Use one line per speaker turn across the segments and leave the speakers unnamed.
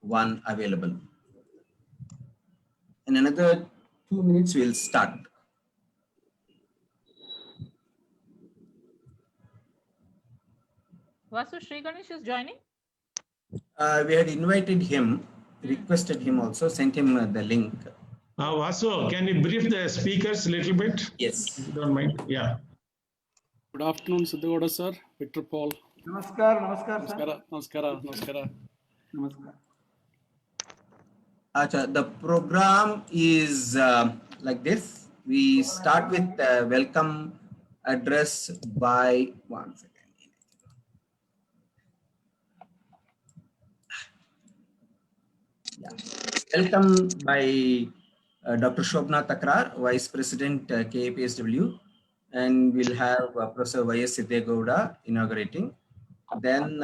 one available. In another 2 minutes, we'll start.
Vasu Sri Ganesh is joining?
We had invited him, requested him also, sent him the link.
Vasu, can you brief the speakers a little bit?
Yes.
If you don't mind. Yeah.
Good afternoon, Siddhagowda sir, Victor Paul.
Namaskar, namaskar, sir.
Namaskara, namaskara.
Namaskar.
Acha, the program is like this. We start with welcome address by 1 second. Yeah. Welcome by Dr. Shobna Takrar, Vice President KAPSW, and we'll have Professor Y.S. Siddhagowda inaugurating. Then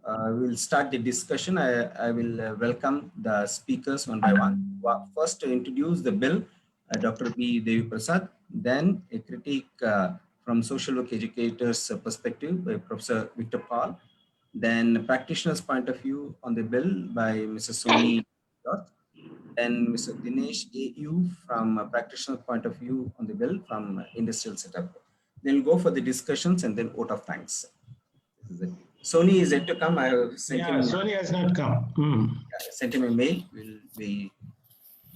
we'll start the discussion. I will welcome the speakers one by one. First, to introduce the bill, Dr. B. Devi Prasad. Then a critique from social work educators' perspective by Professor Victor Paul. Then practitioner's point of view on the bill by Mrs. Soni. Then Mr. Dinesh A.U. from a practitioner point of view on the bill from industrial setup. Then we'll go for the discussions and then vote of thanks. This is it. Sony is yet to come. I have sent him.
Sony has not come.
I sent him a mail. He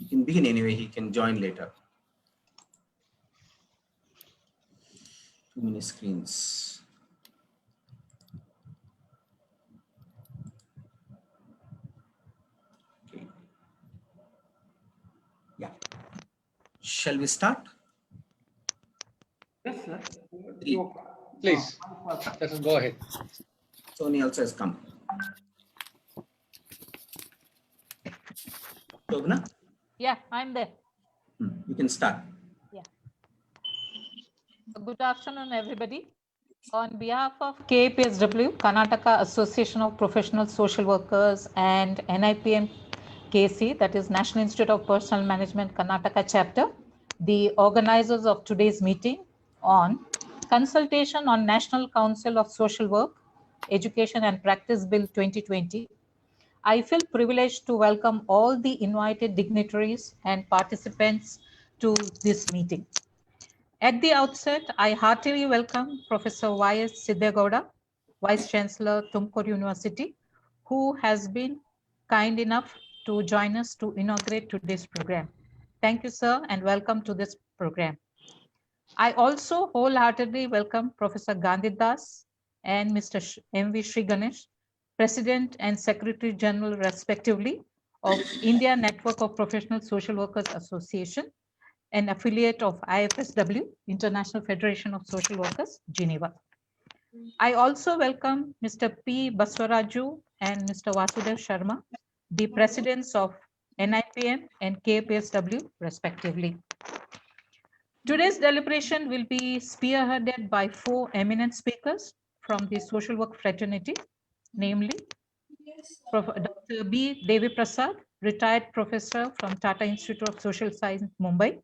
can begin anyway. He can join later. Too many screens. Okay. Yeah. Shall we start?
Yes, sir.
Please, let us go ahead.
Sony also has come. Shobna?
Yeah, I'm there.
You can start.
Yeah. Good afternoon, everybody. On behalf of KAPSW, Karnataka Association of Professional Social Workers, and NIPM KC, that is National Institute of Personal Management Karnataka chapter, the organizers of today's meeting on consultation on National Council of Social Work, Education and Practice Bill 2020, I feel privileged to welcome all the invited dignitaries and participants to this meeting. At the outset, I heartily welcome Professor Y.S. Siddhagowda, Vice Chancellor, Tumkur University, who has been kind enough to join us to inaugurate today's program. Thank you, sir, and welcome to this program. I also wholeheartedly welcome Professor Gandhidas and Mr. M.V. Sri Ganesh, President and Secretary General, respectively, of India Network of Professional Social Workers Association, an affiliate of IFSW, International Federation of Social Workers, Geneva. I also welcome Mr. P. Baswaraju and Mr. Vasudev Sharma, the presidents of NIPM and KAPSW, respectively. Today's deliberation will be spearheaded by 4 eminent speakers from the social work fraternity, namely Dr. B. Devi Prasad, retired professor from Tata Institute of Social Science, Mumbai,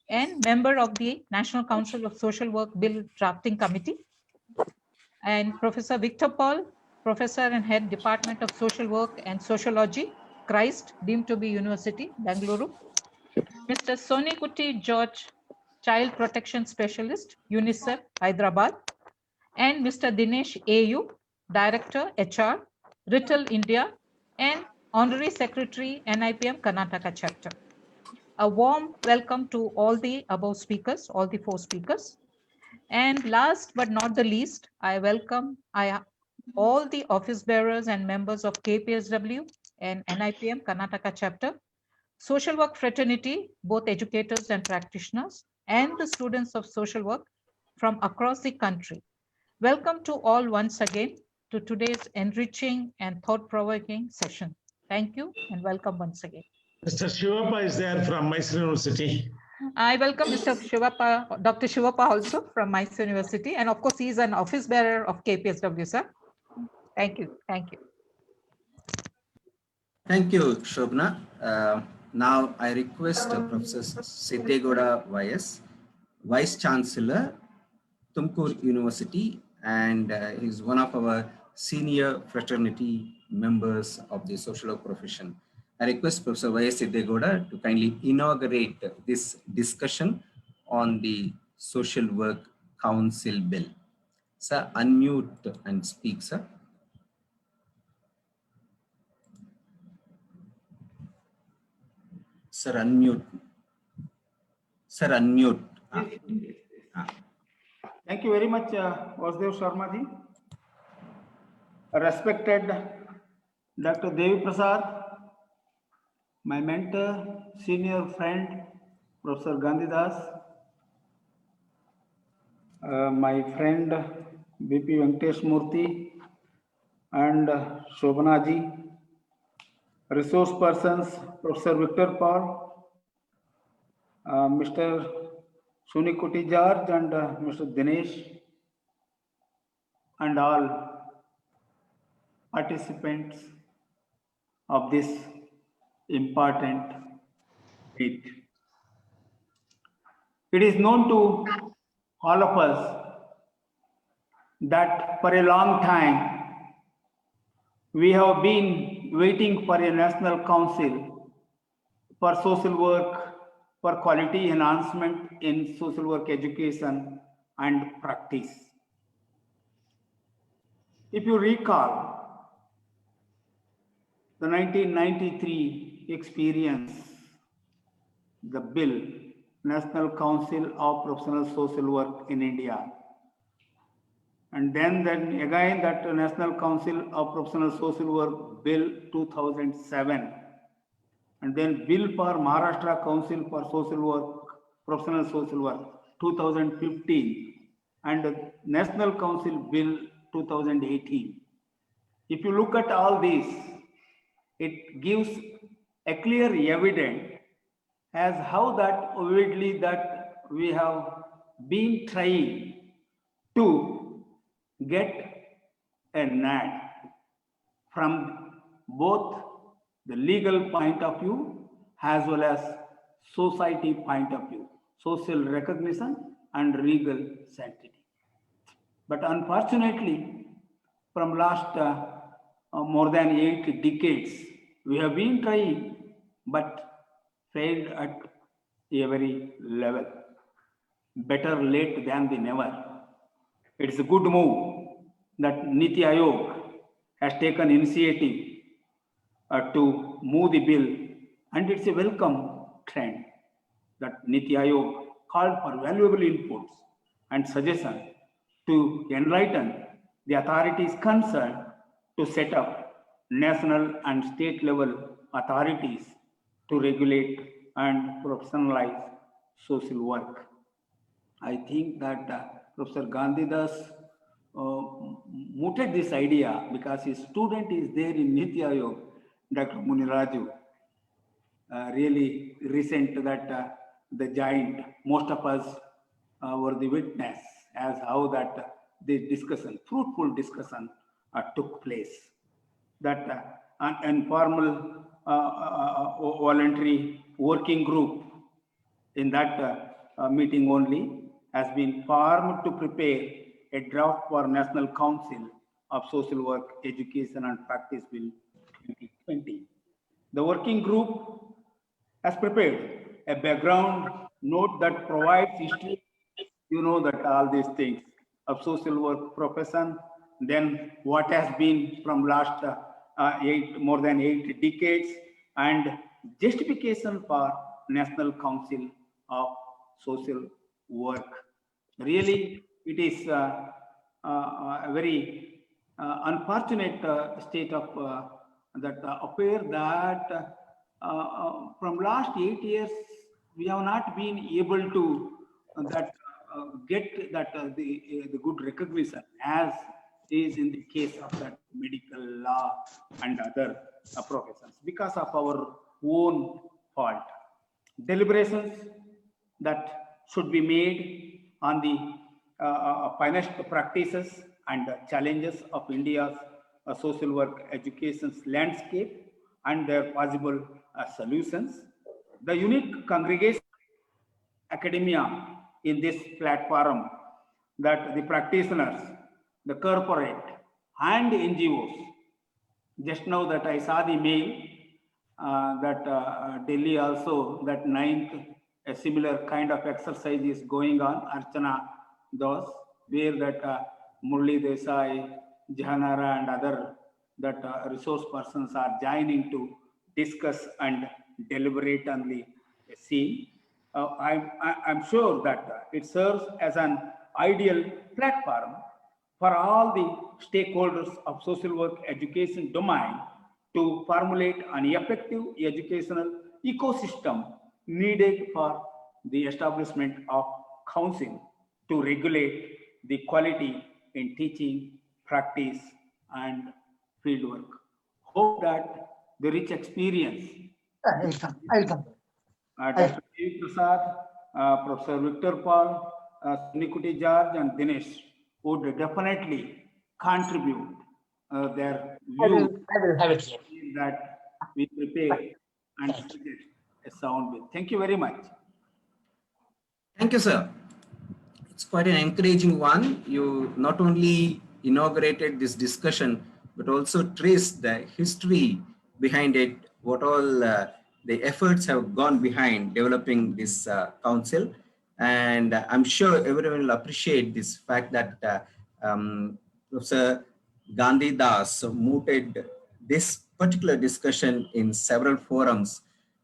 and member of the National Council of Social Work Bill Drafting Committee, and Professor Victor Paul, professor and head Department of Social Work and Sociology, Christ, deemed to be University, Bangalore, Mr. Soni Kuti George, Child Protection Specialist, UNICEF, Hyderabad, and Mr. Dinesh A.U., Director, HR, Rittal, India, and Honorary Secretary, NIPM, Karnataka Chapter. A warm welcome to all the above speakers, all the 4 speakers. And last but not the least, I welcome all the office bearers and members of KPSW and NIPM, Karnataka Chapter, social work fraternity, both educators and practitioners, and the students of social work from across the country. Welcome to all once again to today's enriching and thought-provoking session. Thank you and welcome once again.
Mr. Shivappa is there from Mysore University.
I welcome Mr. Shivappa, Dr. Shivappa also from Mysore University, and of course he is an office bearer of KPSW, sir. Thank you. Thank you.
Thank you, Shobna. Now I request Professor Siddhagowda Y.S., Vice Chancellor, Tumkur University, and is one of our senior fraternity members of the social work profession. I request Professor Y.S. Siddegowda to kindly inaugurate this discussion on the Social Work Council Bill. Sir, unmute and speak, sir. Sir, unmute. Sir, unmute.
Thank you very much, Vasudev Sharma ji. Respected Dr. Devi Prasad, my mentor, senior friend, Professor Gandhidas, my friend BP Venkatesh Murthy, and Shobhana ji, resource persons, Professor Victor Paul, Mr. Sunikuti George, and Mr. Dinesh, and all participants of this important meet. It is known to all of us that for a long time we have been waiting for a national council for social work, for quality enhancement in social work education and practice. If you recall the 1993 experience, the bill, National Council of Professional Social Work in India. And then again that National Council of Professional Social Work Bill 2007. And then Bill for Maharashtra Council for Social Work, Professional Social Work 2015. And National Council Bill 2018. If you look at all these, it gives a clear evidence as how that vividly that we have been trying to get a NAD from both the legal point of view as well as society point of view, social recognition and legal sanctity. But unfortunately, from last more than 8 decades, we have been trying, but failed at every level. Better late than the never. It's a good move that Niti Aayog has taken initiative to move the bill, and it's a welcome trend that Niti Aayog called for valuable inputs and suggestions to enlighten the authorities concerned to set up national and state level authorities to regulate and professionalize social work. I think that Professor Gandhidas mooted this idea because his student is there in Niti Aayog, Dr. Muniraju. Really recent that the giant, most of us were the witness as how that the discussion, fruitful discussion took place. That an informal voluntary working group in that meeting only has been formed to prepare a draft for National Council of Social Work, Education and Practice Bill 2020. The working group has prepared a background note that provides history, you know, that all these things of social work profession, then what has been from last more than 8 decades, and justification for National Council of Social Work. Really, it is a very unfortunate state of that affair that from last 8 years we have not been able to get that the good recognition as is in the case of that medical law and other professions because of our own fault. Deliberations that should be made on the finest practices and challenges of India's social work education's landscape and their possible solutions. The unique congregation academia in this platform that the practitioners, the corporate and NGOs Just now that I saw the mail that Delhi also, that 9th, a similar kind of exercise is going on, Archana Das, where that Murli Desai, Jahanara and other that resource persons are joining to discuss and deliberate on the scene. I'm sure that it serves as an ideal platform for all the stakeholders of social work education domain to formulate an effective educational ecosystem needed for the establishment of council to regulate the quality in teaching, practice, and fieldwork. Hope that the rich experience
I'll come.
Dr. Devi Prasad, Professor Victor Paul, Nikuti George, and Dinesh would definitely contribute their view
I will have it here.
that we prepare and suggest a sound bill. Thank you very much.
Thank you, sir. It's quite an encouraging one. You not only inaugurated this discussion, but also traced the history behind it, what all the efforts have gone behind developing this council. And I'm sure everyone will appreciate this fact that Professor Gandhi Das mooted this particular discussion in several forums.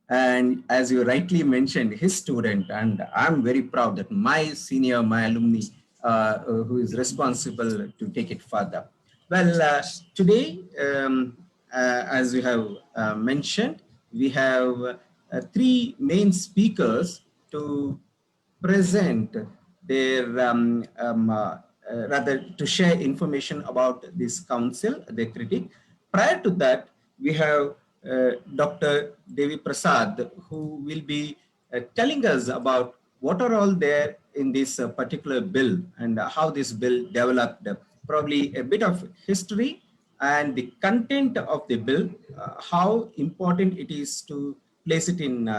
And as you rightly mentioned, his student, and I'm very proud that my senior, my alumni, who is responsible to take it further. Well, today, as you have mentioned, we have three main speakers to present their rather to share information about this council, their critique. Prior to that, we have Dr. Devi Prasad, who will be telling us about what are all there in this particular bill and how this bill developed, probably a bit of history and the content of the bill, how important it is to place it in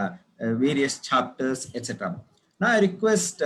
various chapters, etc. Now I request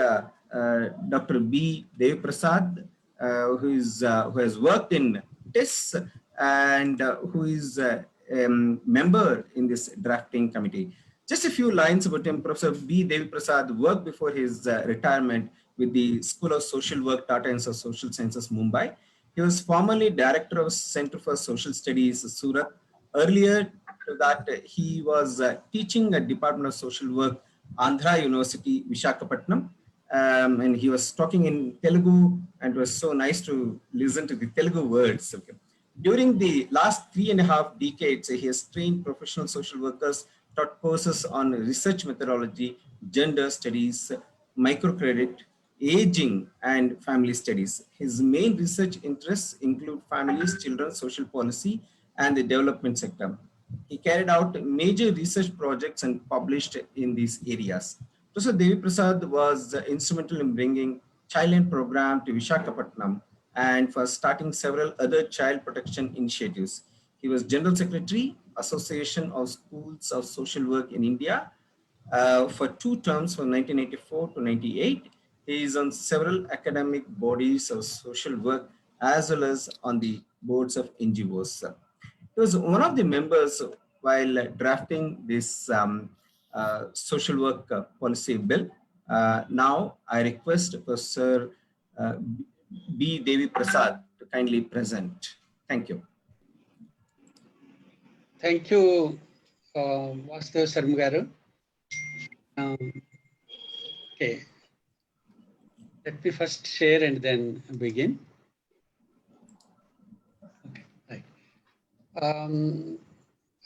Dr. B. Devi Prasad, who has worked in TIS and who is a member in this drafting committee. Just a few lines about him. Professor B. Devi Prasad worked before his retirement with the School of Social Work, Tata Institute of Social Sciences, Mumbai. He was formerly director of Center for Social Studies, Surat. Earlier to that, he was teaching at Department of Social Work, Andhra University, Vishakhapatnam. And he was talking in Telugu, and it was so nice to listen to the Telugu words. Okay. During the last 3.5 decades, he has trained professional social workers, taught courses on research methodology, gender studies, microcredit, aging, and family studies. His main research interests include families, children, social policy, and the development sector. He carried out major research projects and published in these areas. Professor Devi Prasad was instrumental in bringing Childline program to Vishakhapatnam and for starting several other child protection initiatives. He was General Secretary, Association of Schools of Social Work in India for 2 terms from 1984 to 98. He is on several academic bodies of social work as well as on the boards of NGOs. He was one of the members while drafting this social work policy bill. Now I request Professor B. Devi Prasad to kindly present. Thank you.
Thank you, Vasu Sarmugaru. Okay. Let me first share and then begin. Okay. Right.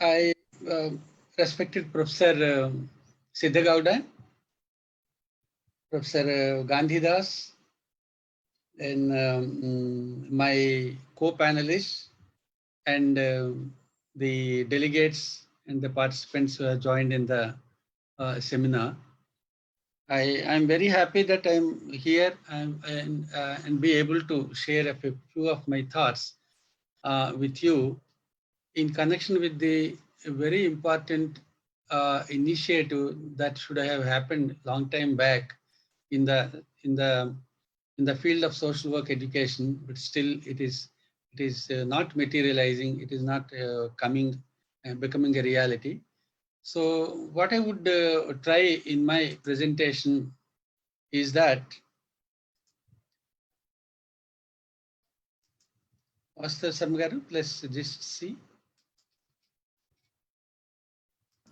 I respected Professor Siddhagowda, Professor Gandhidas, and my co-panelists and the delegates and the participants who have joined in the seminar. I'm very happy that I'm here and be able to share a few of my thoughts with you in connection with the very important initiative that should have happened long time back in the field of social work education, but still it is It is not materializing. It is not becoming a reality. So what I would try in my presentation is that Master Samgaru, let's just see.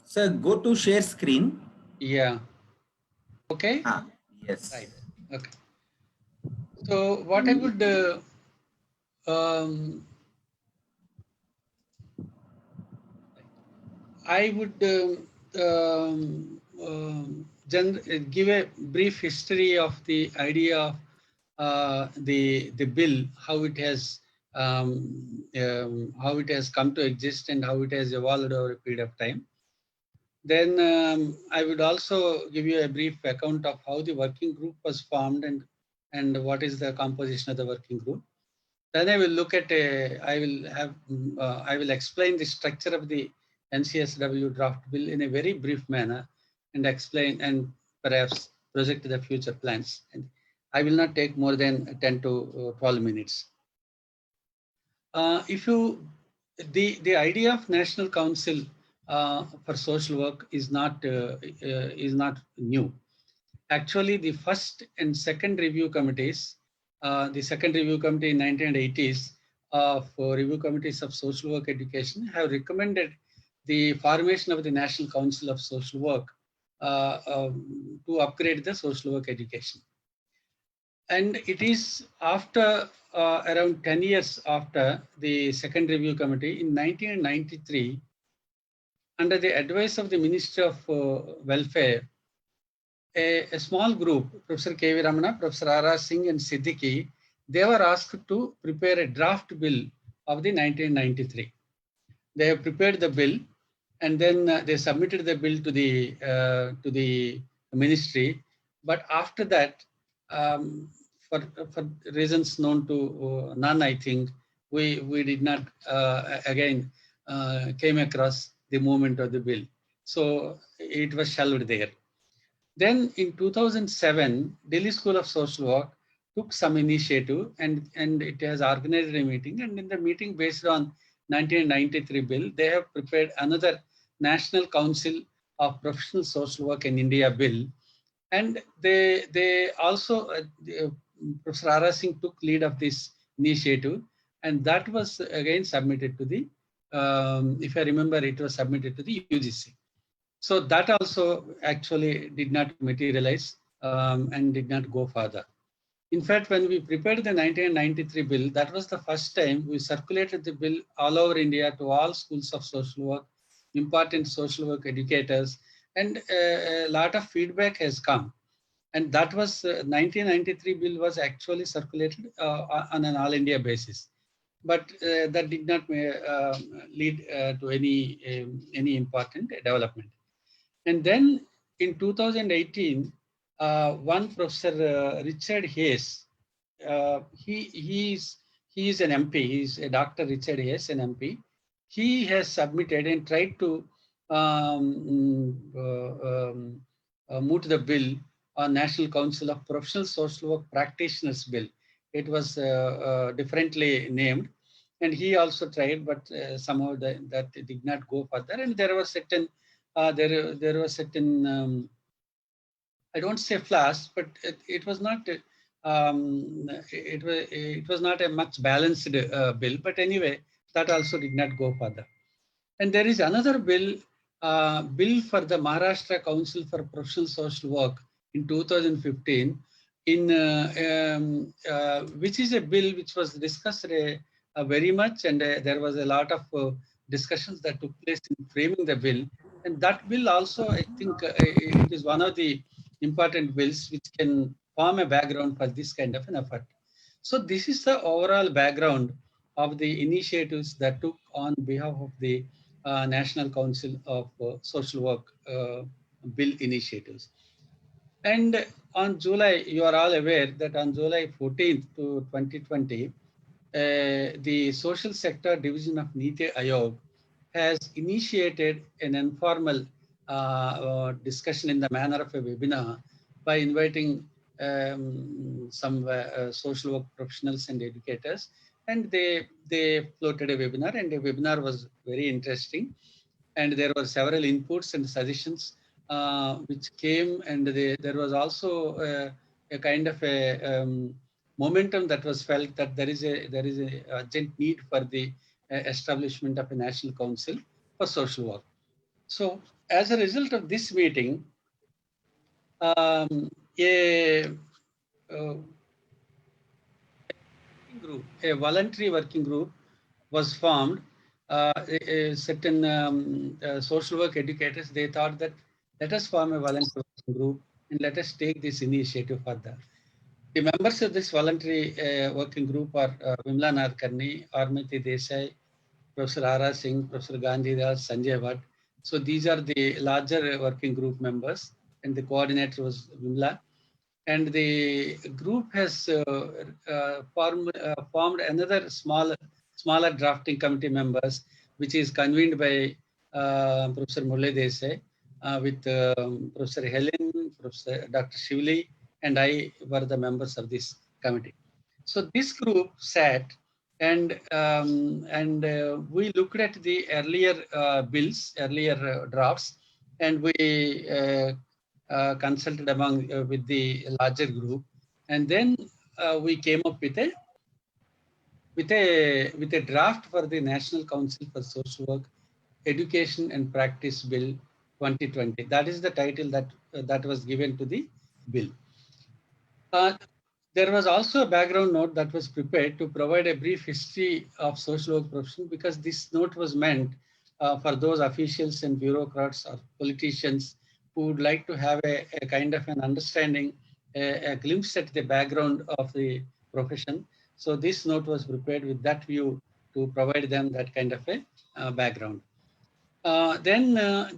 Sir, go to share screen.
Yeah. Okay.
Yes.
Right. Okay. So what I would give a brief history of the idea of the bill, how it has come to exist and how it has evolved over a period of time. Then I would also give you a brief account of how the working group was formed and what is the composition of the working group. Then I will look at I will explain the structure of the NCSW draft bill in a very brief manner and explain and perhaps project the future plans. And I will not take more than 10 to 12 minutes. The idea of National Council for Social Work is not new. Actually, the first and second review committees, the second review committee in 1980s of review committees of social work education have recommended the formation of the National Council of Social Work to upgrade the social work education. And it is after around 10 years after the second review committee in 1993, under the advice of the Ministry of Welfare, a small group, Professor K.V. Ramana, Professor R.R. Singh and Siddiqui, they were asked to prepare a draft bill of the 1993. They have prepared the bill and then they submitted the bill to the ministry. But after that, for reasons known to none, I think, we did not again came across the movement of the bill. So it was shelved there. Then in 2007, Delhi School of Social Work took some initiative and it has organized a meeting. And in the meeting based on 1993 bill, they have prepared another National Council of Professional Social Work in India bill. And they also, Professor R.R. Singh took lead of this initiative. And that was again submitted to the, if I remember, it was submitted to the UGC. So that also actually did not materialize and did not go further. In fact, when we prepared the 1993 bill, that was the first time we circulated the bill all over India to all schools of social work, important social work educators, and a lot of feedback has come. And that was 1993 bill was actually circulated on an all India basis. But that did not lead to any important development. And then in 2018, one Professor Richard Hayes, he is an MP. He's a Dr. Richard Hayes, an MP. He has submitted and tried to move the bill on National Council of Professional Social Work Practitioners Bill. It was differently named, and he also tried, but somehow that did not go further. And there was certain there was certain I don't say flaws, but it was not it was not a much balanced bill. But anyway, that also did not go further. And there is another bill, bill for the Maharashtra Council for Professional Social Work in 2015, which is a bill which was discussed very much, and there was a lot of discussions that took place in framing the bill. And that bill also, I think, it is one of the important bills which can form a background for this kind of an effort. So this is the overall background of the initiatives that took on behalf of the National Council of Social Work bill initiatives. And on July, you are all aware that on July 14th to 2020, the Social Sector Division of Niti Aayog has initiated an informal discussion in the manner of a webinar by inviting some social work professionals and educators and they floated a webinar, and the webinar was very interesting. And there were several inputs and suggestions which came, and there was also a kind of a momentum that was felt that there is a urgent need for the establishment of a national council for social work. So as a result of this meeting, a group, a voluntary working group was formed. Certain social work educators, they thought that let us form a voluntary working group and let us take this initiative further. The members of this voluntary working group are Vimla Nadkarni, Armiti Desai, Professor R.R. Singh, Professor Gandhidas, Sanjay Bhatt. So these are the larger working group members, and the coordinator was Vimla. And the group has formed another smaller drafting committee members, which is convened by Professor Murli Desai, with Professor Helen, Professor Dr. Shivli, and I were the members of this committee. So this group sat and we looked at the earlier bills, earlier drafts, and we consulted among with the larger group, and then we came up with a draft for the National Council for Social Work Education and Practice Bill 2020. That is the title that was given to the bill. There was also a background note that was prepared to provide a brief history of social work profession, because this note was meant for those officials and bureaucrats or politicians who would like to have a kind of an understanding, a glimpse at the background of the profession. So this note was prepared with that view to provide them that kind of a background. This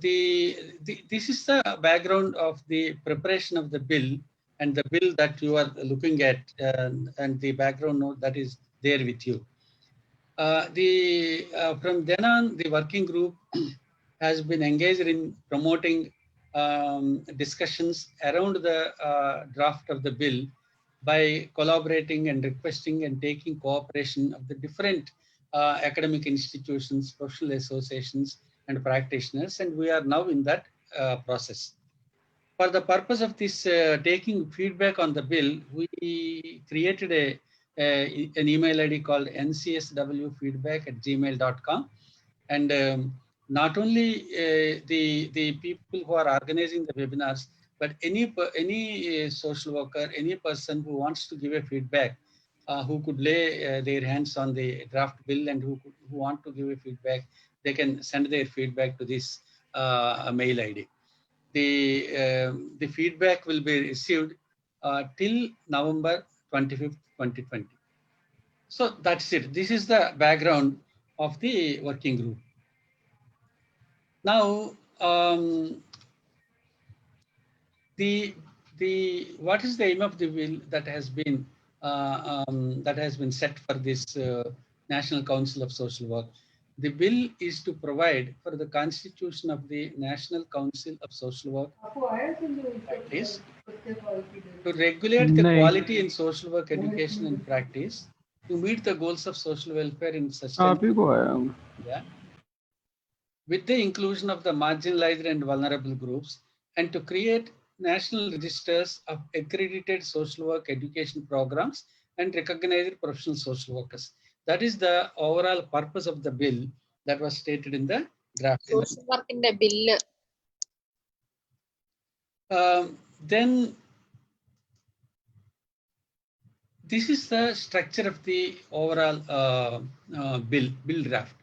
is the background of the preparation of the bill, and the bill that you are looking at, and the background note that is there with you. From then on, the working group has been engaged in promoting discussions around the draft of the bill by collaborating and requesting and taking cooperation of the different academic institutions, professional associations, and practitioners, and we are now in that process. For the purpose of this taking feedback on the bill, we created an email ID called ncswfeedback@gmail.com, and not only the people who are organizing the webinars, but any social worker, any person who wants to give a feedback, who could lay their hands on the draft bill and who want to give a feedback, they can send their feedback to this mail ID. The feedback will be received till November 25th, 2020. So that's it. This is the background of the working group. Now, what is the aim of the bill that has been set for this National Council of Social Work? The bill is to provide for the constitution of the National Council of Social Work practice, to regulate the quality in social work education and practice, to meet the goals of social welfare in sustainable, with the inclusion of the marginalized and vulnerable groups, and to create national registers of accredited social work education programs and recognized professional social workers. That is the overall purpose of the bill that was stated in the draft.
Social work in the bill.
Then this is the structure of the overall bill draft.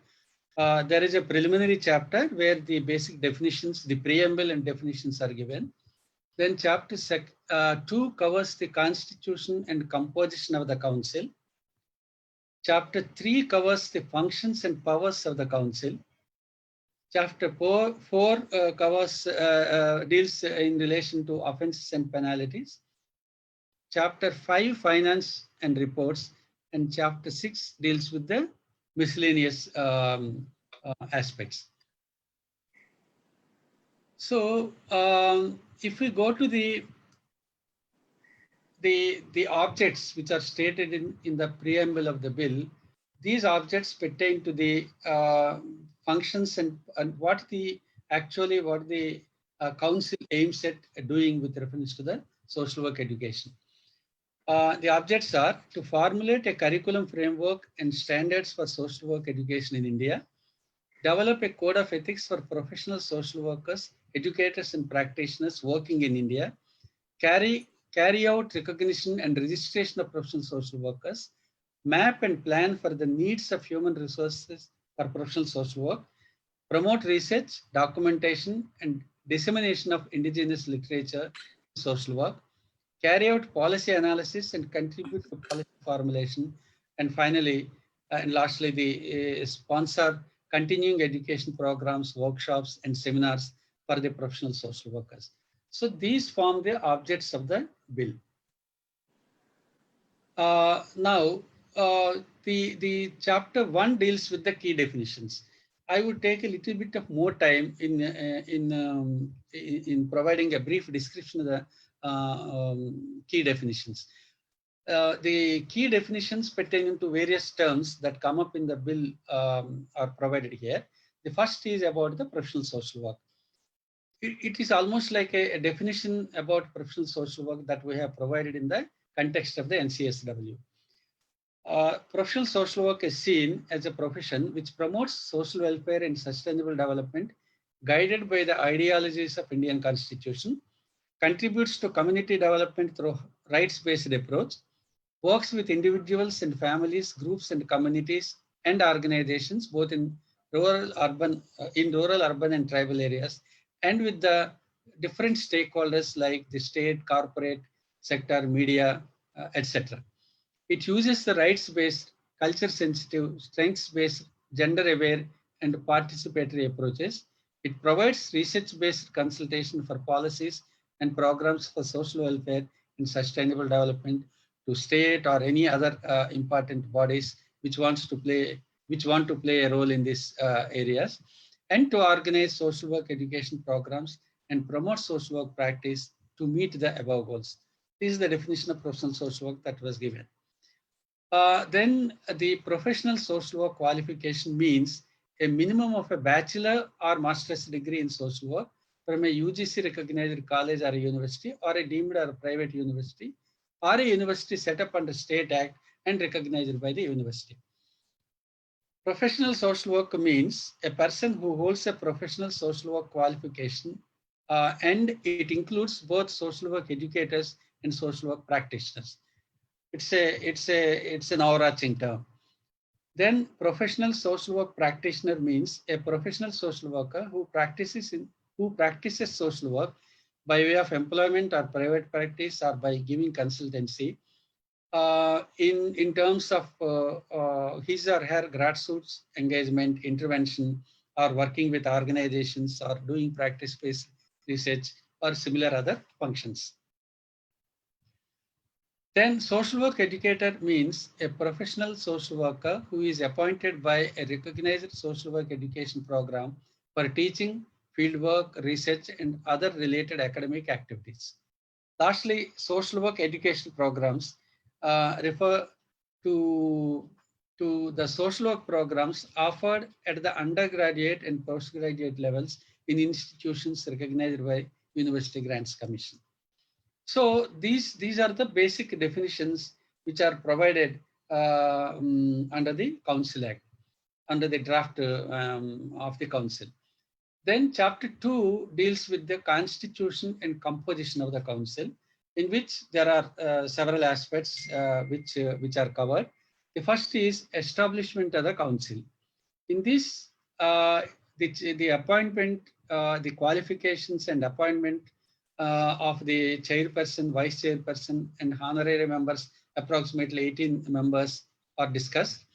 There is a preliminary chapter where the basic definitions, the preamble and definitions are given. Then chapter 2 covers the constitution and composition of the council. Chapter 3 covers the functions and powers of the council. Chapter 4 deals in relation to offenses and penalties. Chapter 5, finance and reports, and chapter 6 deals with the miscellaneous aspects. So if we go to the objects which are stated in the preamble of the bill, these objects pertain to the functions and what the council aims at doing with reference to the social work education. The objects are to formulate a curriculum framework and standards for social work education in India, develop a code of ethics for professional social workers, educators and practitioners working in India, carry out recognition and registration of professional social workers, map and plan for the needs of human resources for professional social work, promote research, documentation, and dissemination of indigenous literature in social work, carry out policy analysis and contribute to policy formulation, and finally, and lastly, the sponsor continuing education programs, workshops, and seminars for the professional social workers. So these form the objects of the bill. Now, the chapter 1 deals with the key definitions. I would take a little bit of more time in providing a brief description of the key definitions. The key definitions pertaining to various terms that come up in the bill are provided here. The first is about the professional social work. It is almost like a definition about professional social work that we have provided in the context of the NCSW. Professional social work is seen as a profession which promotes social welfare and sustainable development, guided by the ideologies of Indian Constitution, contributes to community development through rights-based approach, works with individuals and families, groups and communities and organizations, both in rural, urban, and tribal areas, and with the different stakeholders like the state, corporate sector, media, etc. It uses the rights-based, culture-sensitive, strengths-based, gender-aware, and participatory approaches. It provides research-based consultation for policies and programs for social welfare and sustainable development to state or any other important bodies which want to play a role in these areas, and to organize social work education programs and promote social work practice to meet the above goals. This is the definition of professional social work that was given. Then the professional social work qualification means a minimum of a bachelor or master's degree in social work from a UGC recognized college or a university, or a deemed or a private university, or a university set up under state act and recognized by the university. Professional social work means a person who holds a professional social work qualification, and it includes both social work educators and social work practitioners. It's an overarching term. Then professional social work practitioner means a professional social worker who practices social work by way of employment or private practice or by giving consultancy in terms of his or her grassroots engagement, intervention, or working with organizations or doing practice-based research or similar other functions. Then social work educator means a professional social worker who is appointed by a recognized social work education program for teaching, fieldwork, research, and other related academic activities. Lastly, social work education programs refer to the social work programs offered at the undergraduate and postgraduate levels in institutions recognized by University Grants Commission. So these are the basic definitions which are provided under the Council Act, under the draft of the Council. Then Chapter 2 deals with the constitution and composition of the Council, in which there are several aspects which are covered. The first is establishment of the Council. In this, the appointment, the qualifications and appointment of the chairperson, vice chairperson, and honorary members, approximately 18 members, are discussed.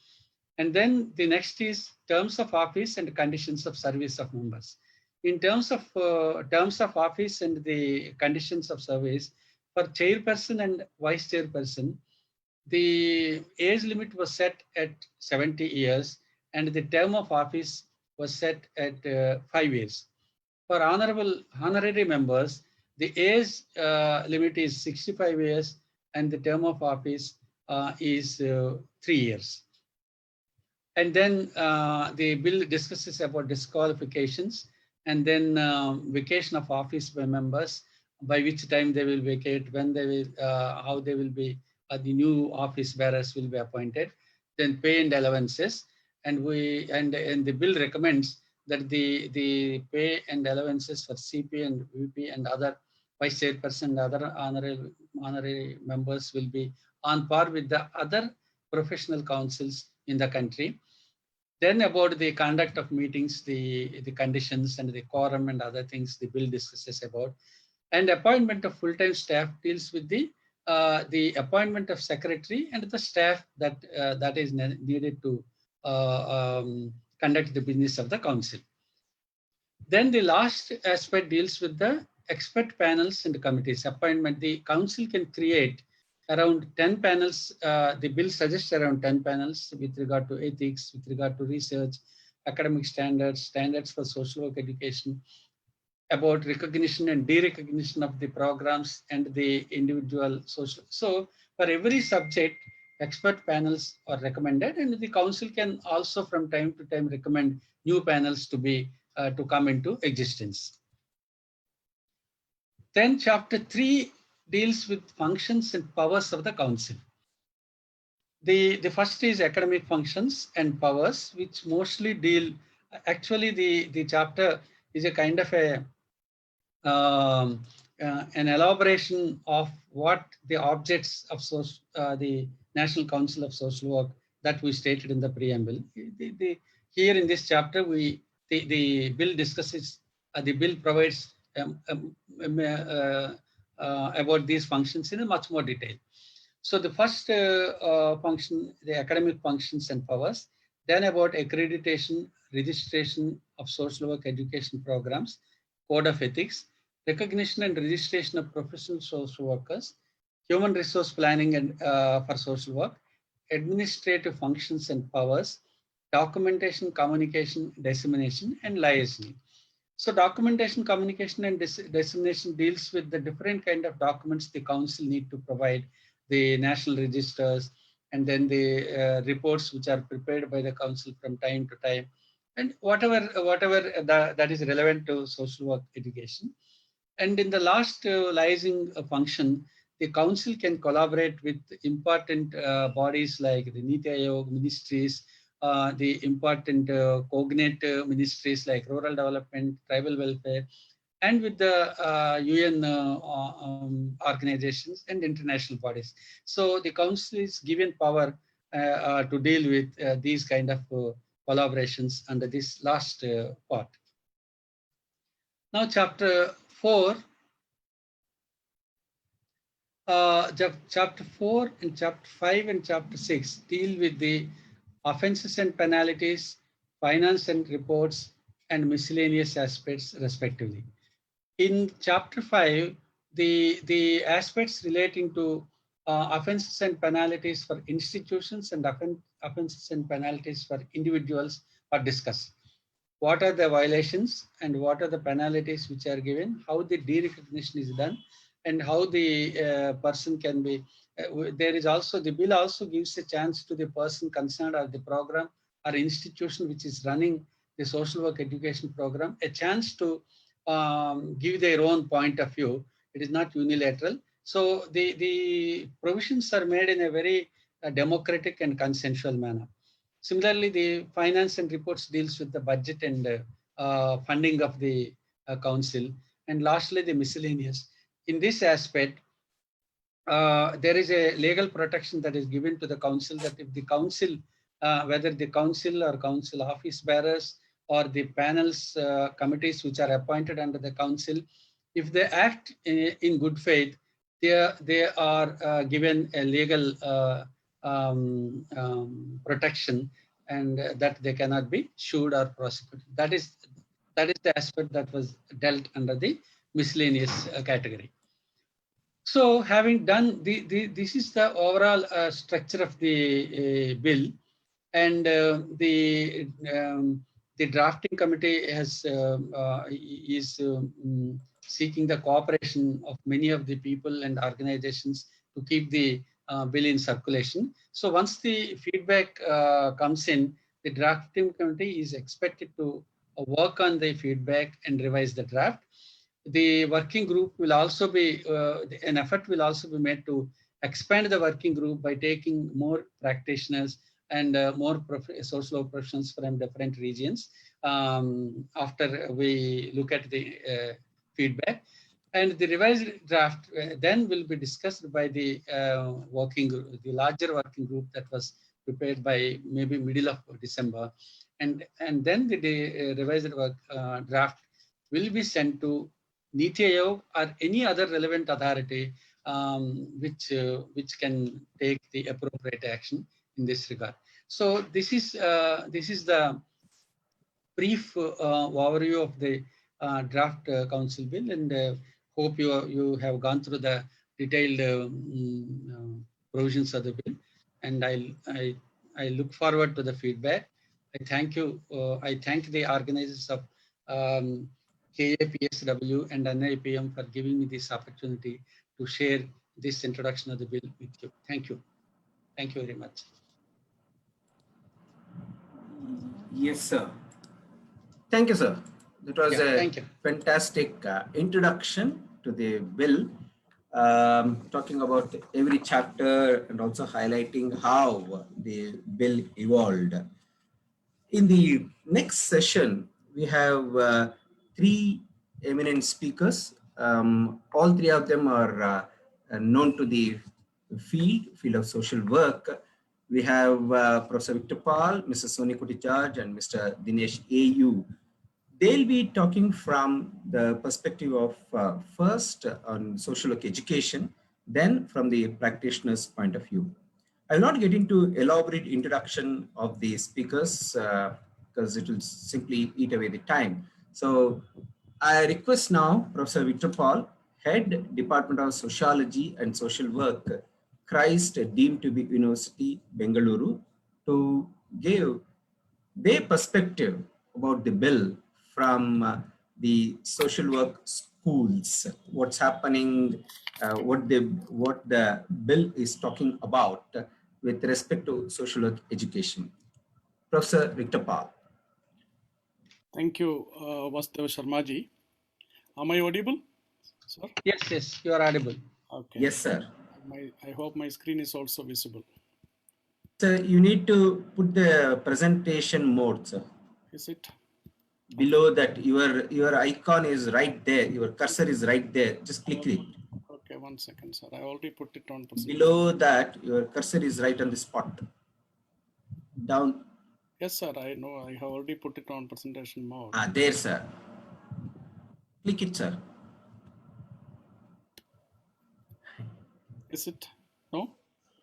And then the next is terms of office and conditions of service of members. In terms of office and the conditions of service, for chairperson and vice chairperson, the age limit was set at 70 years and the term of office was set at 5 years. For honorary members, the age limit is 65 years and the term of office is 3 years. And then the bill discusses about disqualifications, and then vacation of office by members, by which time they will vacate, when they will, how they will be, the new office bearers will be appointed, then pay and allowances. And the bill recommends that the pay and allowances for CP and VP and other vice chairperson and other honorary members will be on par with the other professional councils in the country. Then about the conduct of meetings, the conditions and the quorum and other things the bill discusses about. And appointment of full-time staff deals with the appointment of secretary and the staff that is needed to conduct the business of the council. Then the last aspect deals with the expert panels and committees appointment. The council can create around 10 panels. The bill suggests around 10 panels with regard to ethics, with regard to research, academic standards, standards for social work education, about recognition and de-recognition of the programs and the individual social. So for every subject, expert panels are recommended, and the council can also from time to time recommend new panels to be to come into existence. Then chapter 3 deals with functions and powers of the council. The first is academic functions and powers, which mostly deal, actually the chapter is a kind of a an elaboration of what the objects of the National Council of Social Work that we stated in the preamble. Here in this chapter, the bill discusses, the bill provides about these functions in a much more detail. So the first function, the academic functions and powers, then about accreditation, registration of social work education programs, code of ethics, recognition and registration of professional social workers, human resource planning and for social work, administrative functions and powers, documentation, communication, dissemination, and liaison. So documentation, communication, and dissemination deals with the different kind of documents the council need to provide, the national registers, and then the reports which are prepared by the council from time to time, and whatever that is relevant to social work education. And in the last liaising function, the council can collaborate with important bodies like the Niti Aayog, ministries, the important cognate ministries like rural development, tribal welfare, and with the UN organizations and international bodies. So the council is given power to deal with these kind of collaborations under this last part. Now chapter 4. Chapter 4 and chapter 5 and chapter 6 deal with the offenses and penalties, finance and reports, and miscellaneous aspects respectively. In chapter 5, the aspects relating to offenses and penalties for institutions and offenses and penalties for individuals are discussed. What are the violations and what are the penalties which are given, how the de-recognition is done, and how the person can be, there is also, the bill also gives a chance to the person concerned or the program or institution which is running the social work education program, a chance to give their own point of view. It is not unilateral. So the provisions are made in a very democratic and consensual manner. Similarly, the finance and reports deals with the budget and funding of the council. And lastly, the miscellaneous. In this aspect, there is a legal protection that is given to the council, that if the council, whether the council or council office bearers or the panels, committees which are appointed under the council, if they act in good faith, they are given a legal protection, and that they cannot be sued or prosecuted. That is the aspect that was dealt under the miscellaneous category. So having done this is the overall structure of the bill, and the drafting committee has is seeking the cooperation of many of the people and organizations to keep the bill in circulation. So once the feedback comes in, the drafting committee is expected to work on the feedback and revise the draft. The working group will also be, an effort will also be made to expand the working group by taking more practitioners and more social work professionals from different regions after we look at the feedback. And the revised draft then will be discussed by the working group, the larger working group that was prepared by maybe middle of December. And then the revised work, draft will be sent to Niti Aayog or any other relevant authority which can take the appropriate action in this regard. So this is the brief overview of the draft council bill, and hope you have gone through the detailed provisions of the bill. And I look forward to the feedback. I thank you. I thank the organizers of KAPSW and NIPM for giving me this opportunity to share this introduction of the bill with you. Thank you. Thank you very much.
Yes, sir. Thank you, sir. That was a fantastic introduction to the bill, talking about every chapter and also highlighting how the bill evolved. In the next session, we have three eminent speakers. All three of them are known to the field of social work. We have Professor Victor Paul, Mr. Soni Kutijaj, and Mr. Dinesh A.U. They'll be talking from the perspective of first on social work education, then from the practitioner's point of view. I will not get into elaborate introduction of the speakers because it will simply eat away the time. So I request now Professor Victor Paul, Head, Department of Sociology and Social Work, Christ deemed to be University, Bengaluru, to give their perspective about the bill from the social work schools, what's happening, what the bill is talking about with respect to social work education. Professor Victor Paul.
Thank you, Vasudeva Sharmaji. Am I audible, sir?
Yes, you are audible.
Okay.
Yes, sir.
I hope my screen is also visible.
Sir, you need to put the presentation mode, sir.
Is it?
Below that, your icon is right there. Your cursor is right there. Just click it.
Okay, 1 second, sir. I already put it on presentation.
Below that, your cursor is right on the spot. Down.
Yes, sir. I know. I have already put it on presentation mode.
There, sir. Click it, sir.
Is it? No?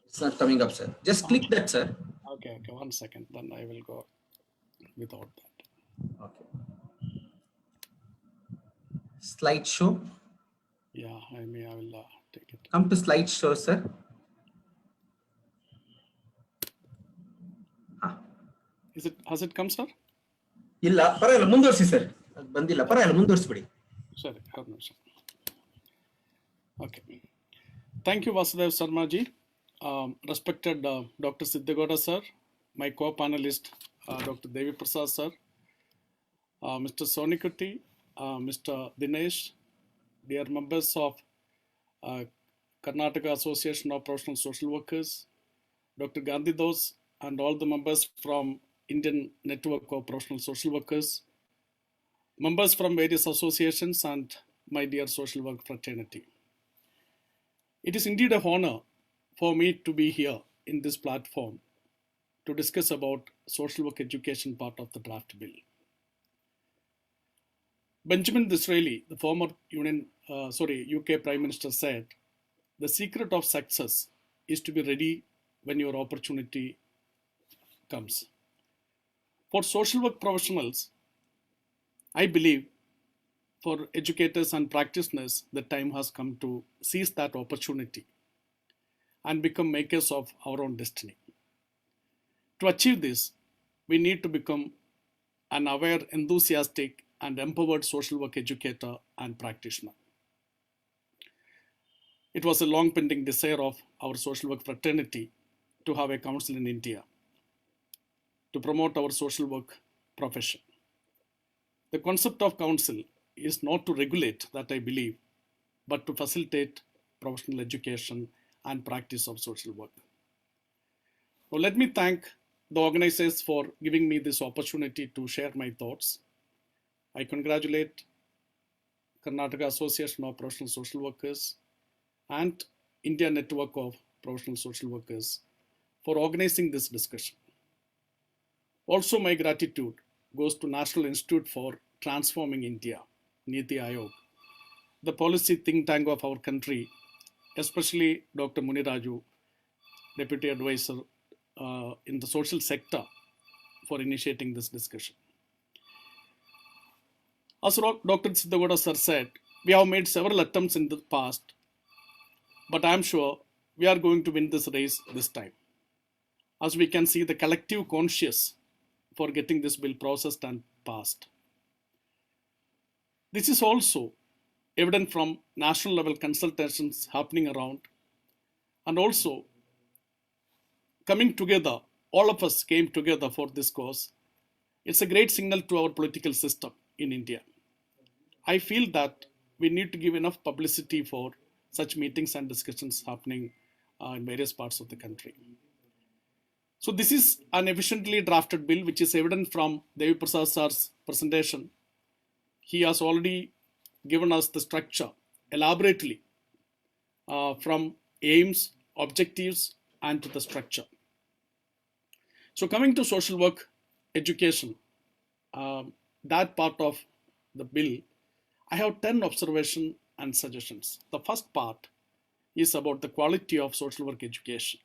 It's not coming up, sir. Just click that, sir.
Okay. 1 second. Then I will go without that.
Okay. Slideshow.
Yeah, I will take it.
Come to slideshow, sir.
Has it come, sir?
ಇಲ್ಲ ಪರವಾಗಿಲ್ಲ ಮುಂದುವರಿಸಿ sir ಬಂದಿಲ್ಲ ಪರವಾಗಿಲ್ಲ ಮುಂದುವರಿಸ್ಬಿಡಿ
ಸರಿ Okay. Thank you, Vasudev Sharmaji. Respected Dr. Siddhagowda sir, my co-panelist Dr. Devi Prasad sir, Mr. Sonikuti, Mr. Dinesh, dear members of Karnataka Association of Professional Social Workers, Dr. Gandhi Dos, and all the members from Indian Network of Professional Social Workers, members from various associations, and my dear social work fraternity. It is indeed an honor for me to be here in this platform to discuss about social work education part of the draft bill. Benjamin Disraeli, the former UK Prime Minister, said, "The secret of success is to be ready when your opportunity comes." For social work professionals, I believe for educators and practitioners, the time has come to seize that opportunity and become makers of our own destiny. To achieve this, we need to become an aware, enthusiastic, and empowered social work educator and practitioner. It was a long pending desire of our social work fraternity to have a council in India. to promote our social work profession. The concept of council is not to regulate, that I believe, but to facilitate professional education and practice of social work. Now, let me thank the organizers for giving me this opportunity to share my thoughts. I congratulate Karnataka Association of Professional Social Workers and India Network of Professional Social Workers for organizing this discussion. Also, my gratitude goes to National Institute for Transforming India, Niti Aayog, the policy think tank of our country, especially Dr. Muniraju, Deputy Advisor in the social sector, for initiating this discussion. As Dr. Siddhagoda sir said, we have made several attempts in the past, but I am sure we are going to win this race this time, as we can see the collective conscience for getting this bill processed and passed. This is also evident from national level consultations happening around, and also coming together, all of us came together for this cause. It's a great signal to our political system in India. I feel that we need to give enough publicity for such meetings and discussions happening in various parts of the country. So this is an efficiently drafted bill, which is evident from Devi Prasad sir's presentation. He has already given us the structure elaborately from aims, objectives, and to the structure. So coming to social work education, that part of the bill, I have 10 observations and suggestions. The first part is about the quality of social work education.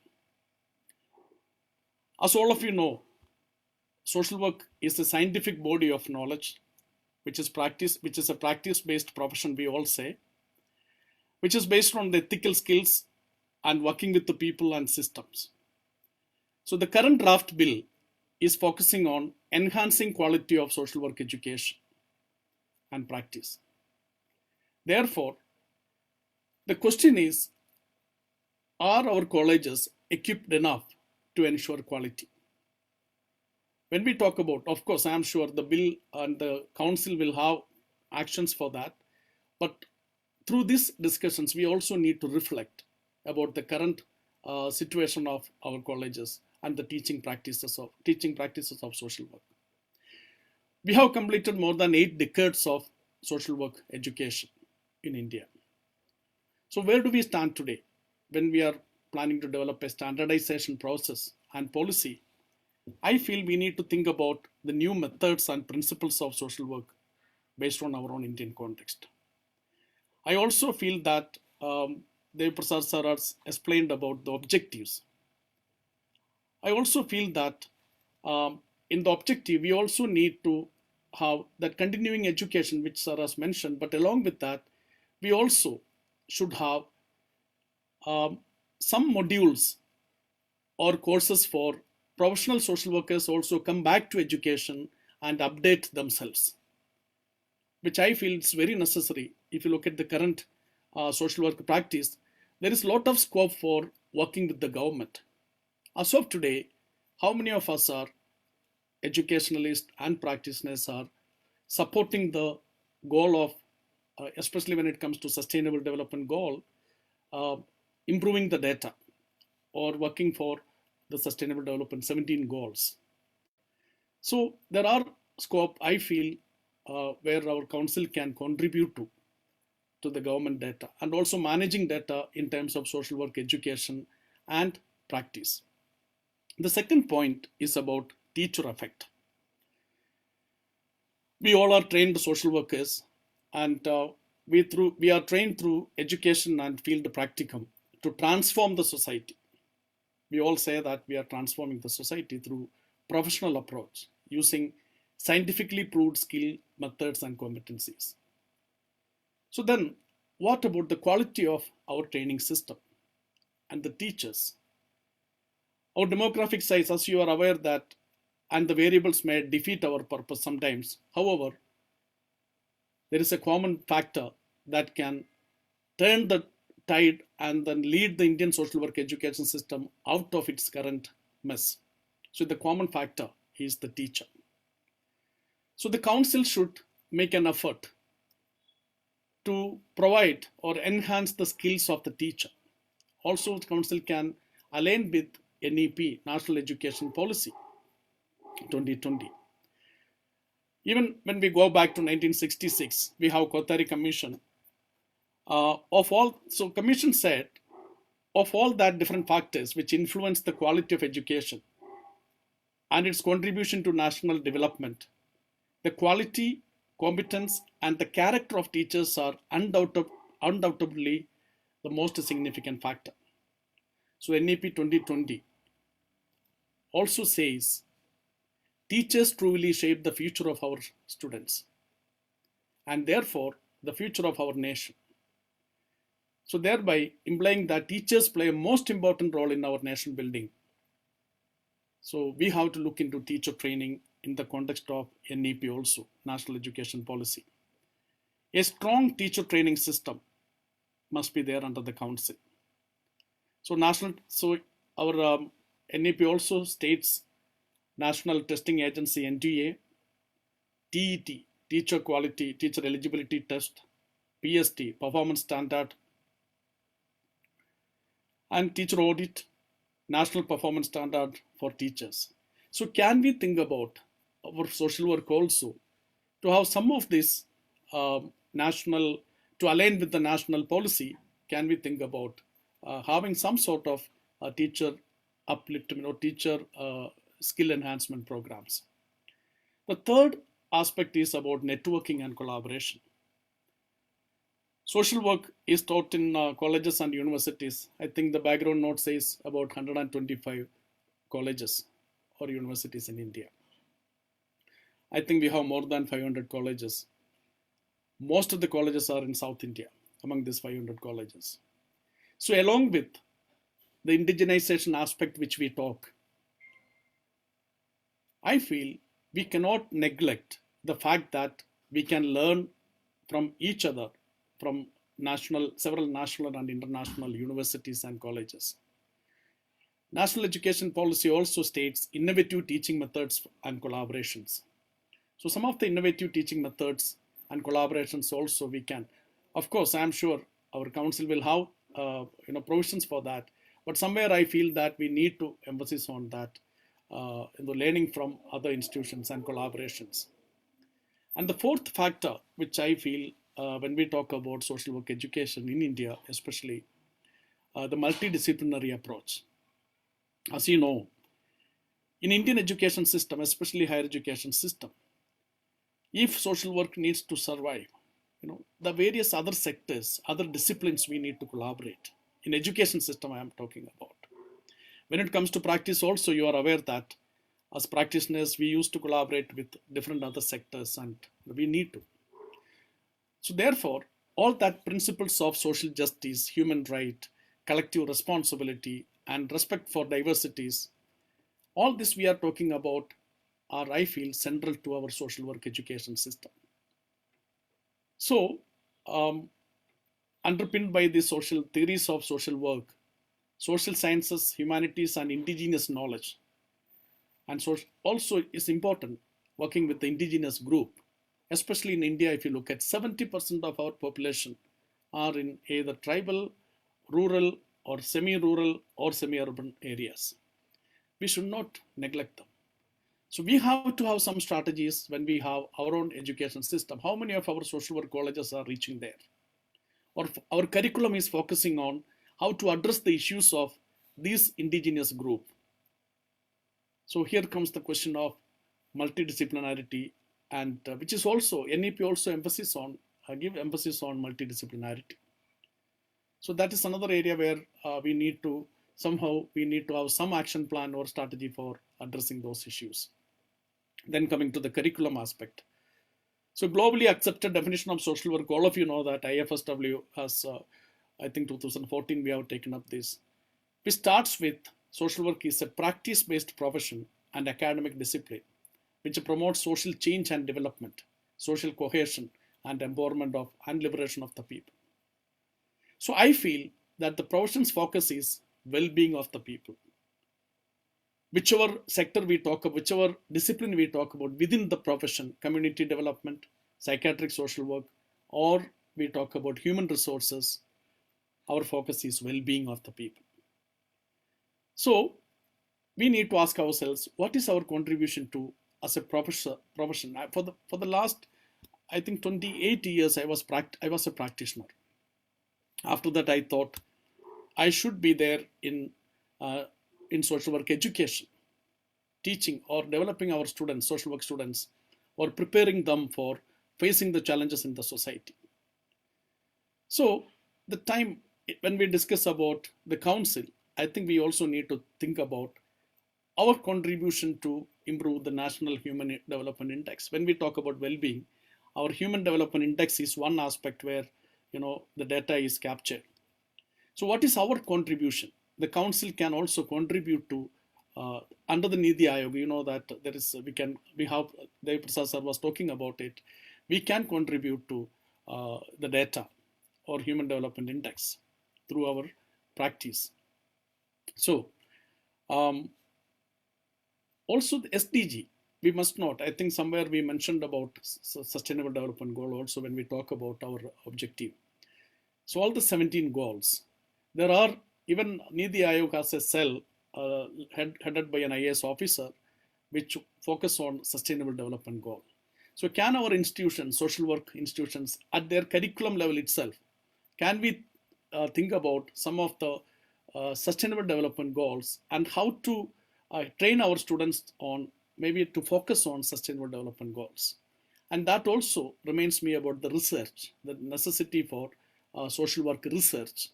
As all of you know, social work is a scientific body of knowledge, which is a practice-based profession, we all say, which is based on the ethical skills and working with the people and systems. So the current draft bill is focusing on enhancing quality of social work education and practice. Therefore, the question is, are our colleges equipped enough to ensure quality? When we talk about, of course, I am sure the bill and the council will have actions for that, but through these discussions, we also need to reflect about the current situation of our colleges and the teaching practices of social work. We have completed more than 8 decades of social work education in India. So where do we stand today when we are planning to develop a standardization process and policy? I feel we need to think about the new methods and principles of social work based on our own Indian context. I also feel that Dev Prasad sir has explained about the objectives. I also feel that in the objective, we also need to have that continuing education, which sir has mentioned, but along with that, we also should have some modules or courses for professional social workers also come back to education and update themselves, which I feel is very necessary. If you look at the current social work practice, there is a lot of scope for working with the government. As of today, how many of us are educationalists and practitioners are supporting the goal of, especially when it comes to sustainable development goal, improving the data or working for the sustainable development 17 goals. So there are scope, I feel, where our council can contribute to the government data and also managing data in terms of social work education and practice. The second point is about teacher effect. We all are trained social workers, and we are trained through education and field practicum to transform the society. We all say that we are transforming the society through professional approach using scientifically proved skill, methods, and competencies. So then, what about the quality of our training system and the teachers? Our demographic size, as you are aware that, and the variables may defeat our purpose sometimes. However, there is a common factor that can turn the tide and then lead the Indian social work education system out of its current mess. So the common factor is the teacher. So the council should make an effort to provide or enhance the skills of the teacher. Also, the council can align with NEP, National Education Policy 2020. Even when we go back to 1966, we have Kothari Commission. Commission said, of all that different factors which influence the quality of education and its contribution to national development, the quality, competence, and the character of teachers are undoubtedly the most significant factor. So NEP 2020 also says, teachers truly shape the future of our students and therefore the future of our nation. So thereby implying that teachers play a most important role in our nation building. So we have to look into teacher training in the context of NEP also, National Education Policy. A strong teacher training system must be there under the council. So our NEP also states National Testing Agency NTA, TET, Teacher Quality, Teacher Eligibility Test, PST, Performance Standard, and Teacher Audit, National Performance Standard for teachers. So can we think about our social work also to have some of this national, to align with the national policy, can we think about having some sort of teacher upliftment or teacher skill enhancement programs? The third aspect is about networking and collaboration. Social work is taught in colleges and universities. I think the background note says about 125 colleges or universities in India. I think we have more than 500 colleges. Most of the colleges are in South India, among these 500 colleges. So along with the indigenization aspect which we talk, I feel we cannot neglect the fact that we can learn from each other from several national and international universities and colleges. National Education Policy also states innovative teaching methods and collaborations. So some of the innovative teaching methods and collaborations also we can. Of course, I'm sure our council will have provisions for that. But somewhere I feel that we need to emphasize on that, learning from other institutions and collaborations. And the fourth factor, which I feel when we talk about social work education in India, especially the multidisciplinary approach. As you know, in Indian education system, especially higher education system, if social work needs to survive, the various other sectors, other disciplines we need to collaborate. In education system, I am talking about. When it comes to practice also, you are aware that as practitioners, we used to collaborate with different other sectors and we need to. So therefore, all that principles of social justice, human right, collective responsibility, and respect for diversities, all this we are talking about are, I feel, central to our social work education system. So, underpinned by the social theories of social work, social sciences, humanities, and indigenous knowledge, and so also is important working with the indigenous group. Especially in India, if you look at 70% of our population are in either tribal, rural, or semi-rural or semi-urban areas. We should not neglect them. So we have to have some strategies when we have our own education system. How many of our social work colleges are reaching there? Or our curriculum is focusing on how to address the issues of this indigenous group. So here comes the question of multidisciplinarity, and which is also NEP also give emphasis on multidisciplinarity. So that is another area where we need to have some action plan or strategy for addressing those issues. Then coming to the curriculum aspect. So globally accepted definition of social work, all of you know that IFSW has, I think 2014 we have taken up this. Which starts with social work is a practice-based profession and academic discipline, which promotes social change and development, social cohesion and empowerment and liberation of the people. So I feel that the profession's focus is well-being of the people. whichever sector we talk about, whichever discipline we talk about within the profession, community development, psychiatric social work, or we talk about human resources, our focus is well-being of the people. So we need to ask ourselves, what is our contribution to as a profession? For the last, I think 28 years, I was a practitioner. After that, I thought I should be there in social work education, teaching or developing our students, social work students, or preparing them for facing the challenges in the society. So the time when we discuss about the council, I think we also need to think about our contribution to improve the National Human Development Index. When we talk about well-being, our Human Development Index is one aspect where the data is captured. So what is our contribution? The council can also contribute to under the Niti Aayog. That there is we have Dev Prasad sir was talking about it. We can contribute to the data or Human Development Index through our practice. So also the SDG, we must not. I think somewhere we mentioned about Sustainable Development Goal also when we talk about our objective. So all the 17 goals, there are, even Niti Aayog has a cell headed by an IAS officer which focus on Sustainable Development Goal. So can our institutions, social work institutions, at their curriculum level itself, can we think about some of the Sustainable Development Goals and how to train our students on maybe to focus on Sustainable Development Goals? And that also reminds me about the research, the necessity for social work research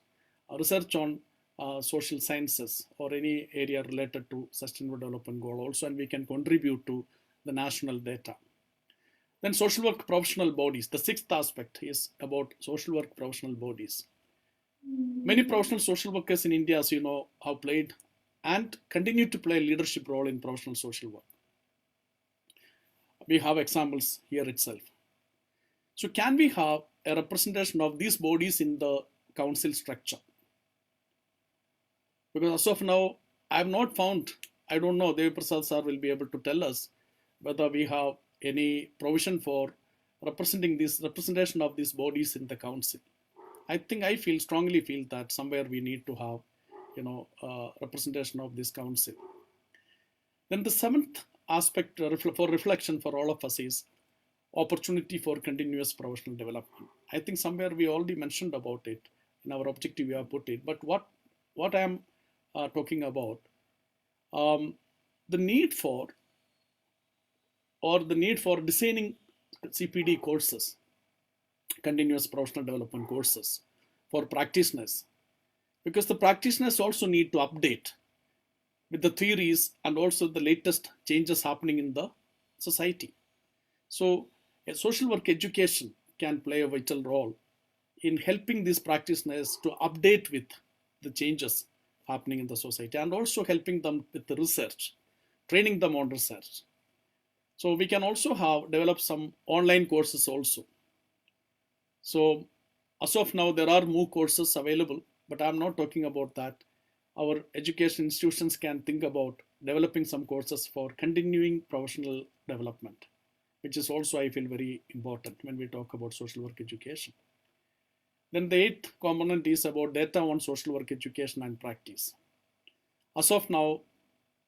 on social sciences or any area related to Sustainable Development Goal also, and we can contribute to the national data. Then social work professional bodies. The sixth aspect is about social work professional bodies. Many professional social workers in India, as you know, have played and continue to play a leadership role in professional social work. We have examples here itself. So can we have a representation of these bodies in the council structure? Because as of now, I have not found, I don't know, Dev Prasad sir will be able to tell us whether we have any provision for representation of these bodies in the council. I think I strongly feel that somewhere we need to have, representation of this council. Then the seventh aspect for reflection for all of us is opportunity for continuous professional development. I think somewhere we already mentioned about it in our objective we have put it, but what I am talking about, the need for designing CPD courses, continuous professional development courses for practitioners, because the practitioners also need to update with the theories and also the latest changes happening in the society. So a social work education can play a vital role in helping these practitioners to update with the changes happening in the society and also helping them with the research, training them on research. So we can also develop some online courses also. So as of now, there are MOOC courses available, but I'm not talking about that. Our education institutions can think about developing some courses for continuing professional development, which is also, I feel, very important when we talk about social work education. Then the eighth component is about data on social work education and practice. As of now,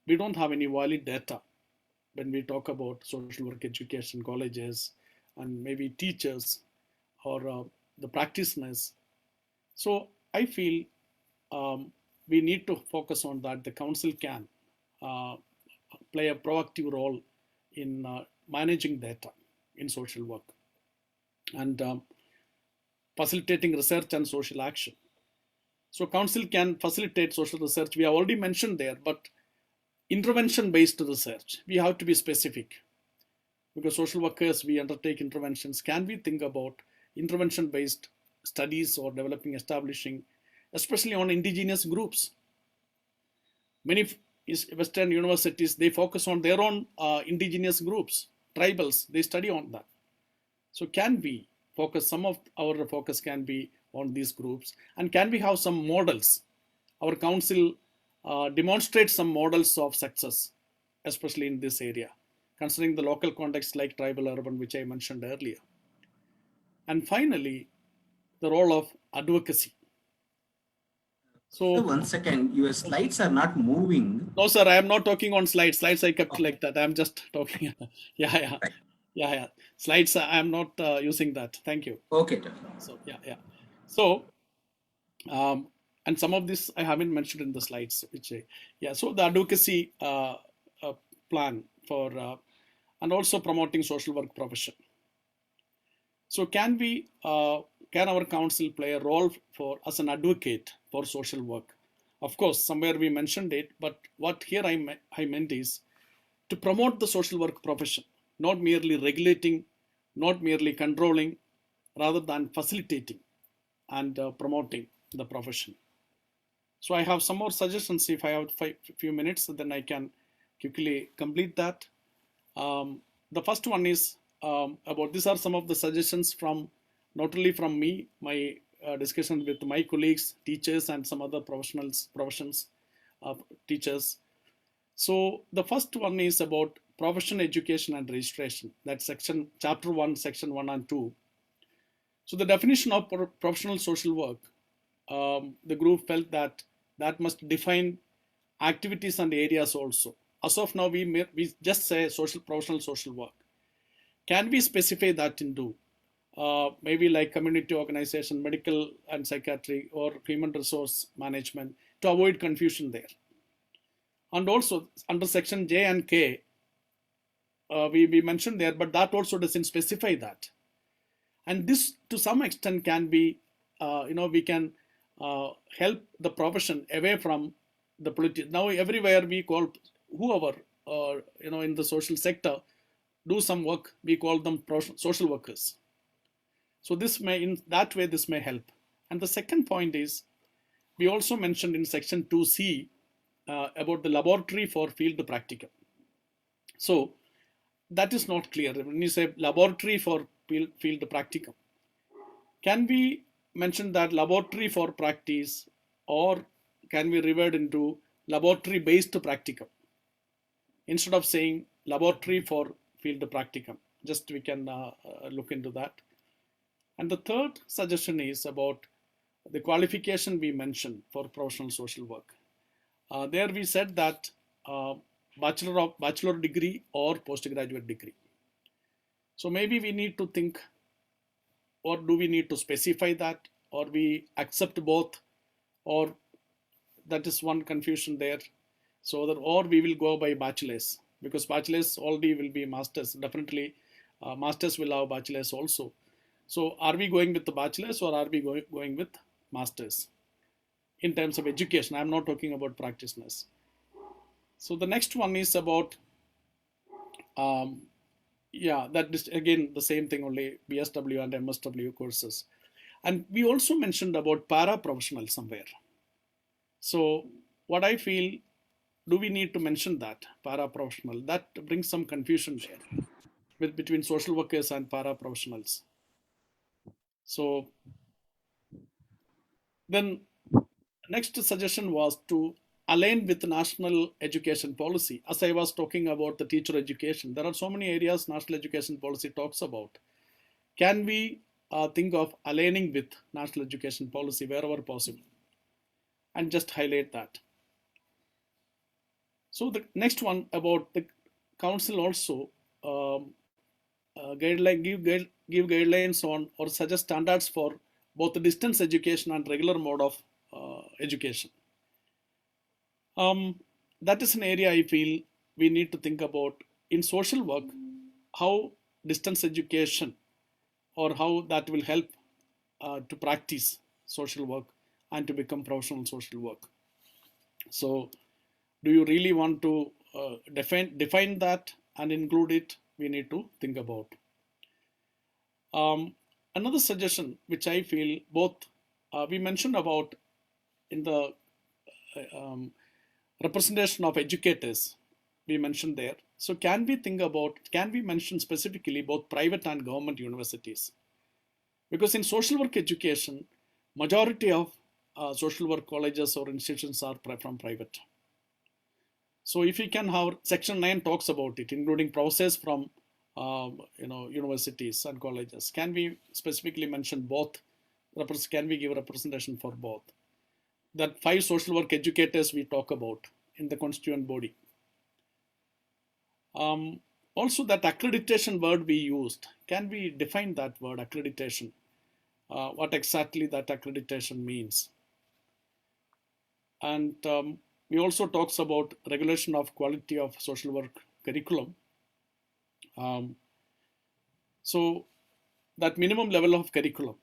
we don't have any valid data when we talk about social work education, colleges, and maybe teachers or the practitioners. So I feel we need to focus on that. The council can play a proactive role in managing data in social work and facilitating research and social action. So council can facilitate social research. We have already mentioned there, but intervention-based research, we have to be specific. Because social workers, we undertake interventions. Can we think about intervention-based studies or establishing, especially on indigenous groups? Many Western universities, they focus on their own indigenous groups, tribals, they study on that. So can we focus, some of our focus can be on these groups, and can we have some models? Our council demonstrate some models of success, especially in this area, considering the local context like tribal urban, which I mentioned earlier. And finally, the role of advocacy.
So
So,
one second, your slides are not moving.
no, sir, I am not talking on slides. Slides I kept like that. I'm just talking. Yeah. Slides, I am not using that. Thank you.
Okay.
So, yeah. So, and some of this I haven't mentioned in the slides. So the advocacy plan for, and also promoting social work profession. So can our council play a role as an advocate for social work? Of course, somewhere we mentioned it, but what here I meant is to promote the social work profession, not merely regulating, not merely controlling, rather than facilitating and promoting the profession. So I have some more suggestions. If I have a few minutes, then I can quickly complete that. The first one is about, these are some of the suggestions from, not only from me, my discussion with my colleagues, teachers, and some other professions, teachers. So the first one is about profession education and registration. That's chapter 1, section 1 and 2. So the definition of professional social work, the group felt that must define activities and areas also. As of now, we just say professional social work. Can we specify that into maybe like community organization, medical and psychiatry, or human resource management, to avoid confusion there? And also under section J and K, we mentioned there, but that also doesn't specify that. And this to some extent can be, we can help the profession away from the politics. Now everywhere we call whoever, in the social sector, do some work, we call them social workers. So this may, in that way, this may help. And the second point is, we also mentioned in section 2C about the laboratory for field practicum. So that is not clear. When you say laboratory for field practicum, can we mention that laboratory for practice, or can we revert into laboratory based practicum instead of saying laboratory for field practicum? Just we can look into that. And the third suggestion is about the qualification we mentioned for professional social work. There we said that bachelor degree or postgraduate degree. So maybe we need to think, or do we need to specify that, or we accept both, or that is one confusion there. So that, or we will go by bachelors, because bachelors already will be masters. Definitely masters will have bachelors also. So are we going with the bachelors, or are we going with masters in terms of education? I'm not talking about practitioners. So the next one is about, that is again the same thing, only BSW and MSW courses. And we also mentioned about para-professional somewhere. So what I feel, do we need to mention that para-professional? That brings some confusion there between social workers and para-professionals. So then next suggestion was to align with national education policy. As I was talking about the teacher education, there are so many areas national education policy talks about. Can we think of aligning with national education policy wherever possible? And just highlight that. So the next one about the council also give guidelines on, or suggest standards for both the distance education and regular mode of education. That is an area I feel we need to think about in social work, how distance education, or how that will help to practice social work and to become professional social work. So do you really want to define that and include it? We need to think about. Another suggestion which I feel both we mentioned about in the representation of educators, we mentioned there. So can we mention specifically both private and government universities? Because in social work education, majority of social work colleges or institutions are from private. So if we can have section 9 talks about it, including process from universities and colleges. Can we specifically mention both? Can we give a representation for both? That 5 social work educators we talk about in the constituent body. Also that accreditation word we used, can we define that word accreditation? What exactly that accreditation means? And we also talks about regulation of quality of social work curriculum. So that minimum level of curriculum.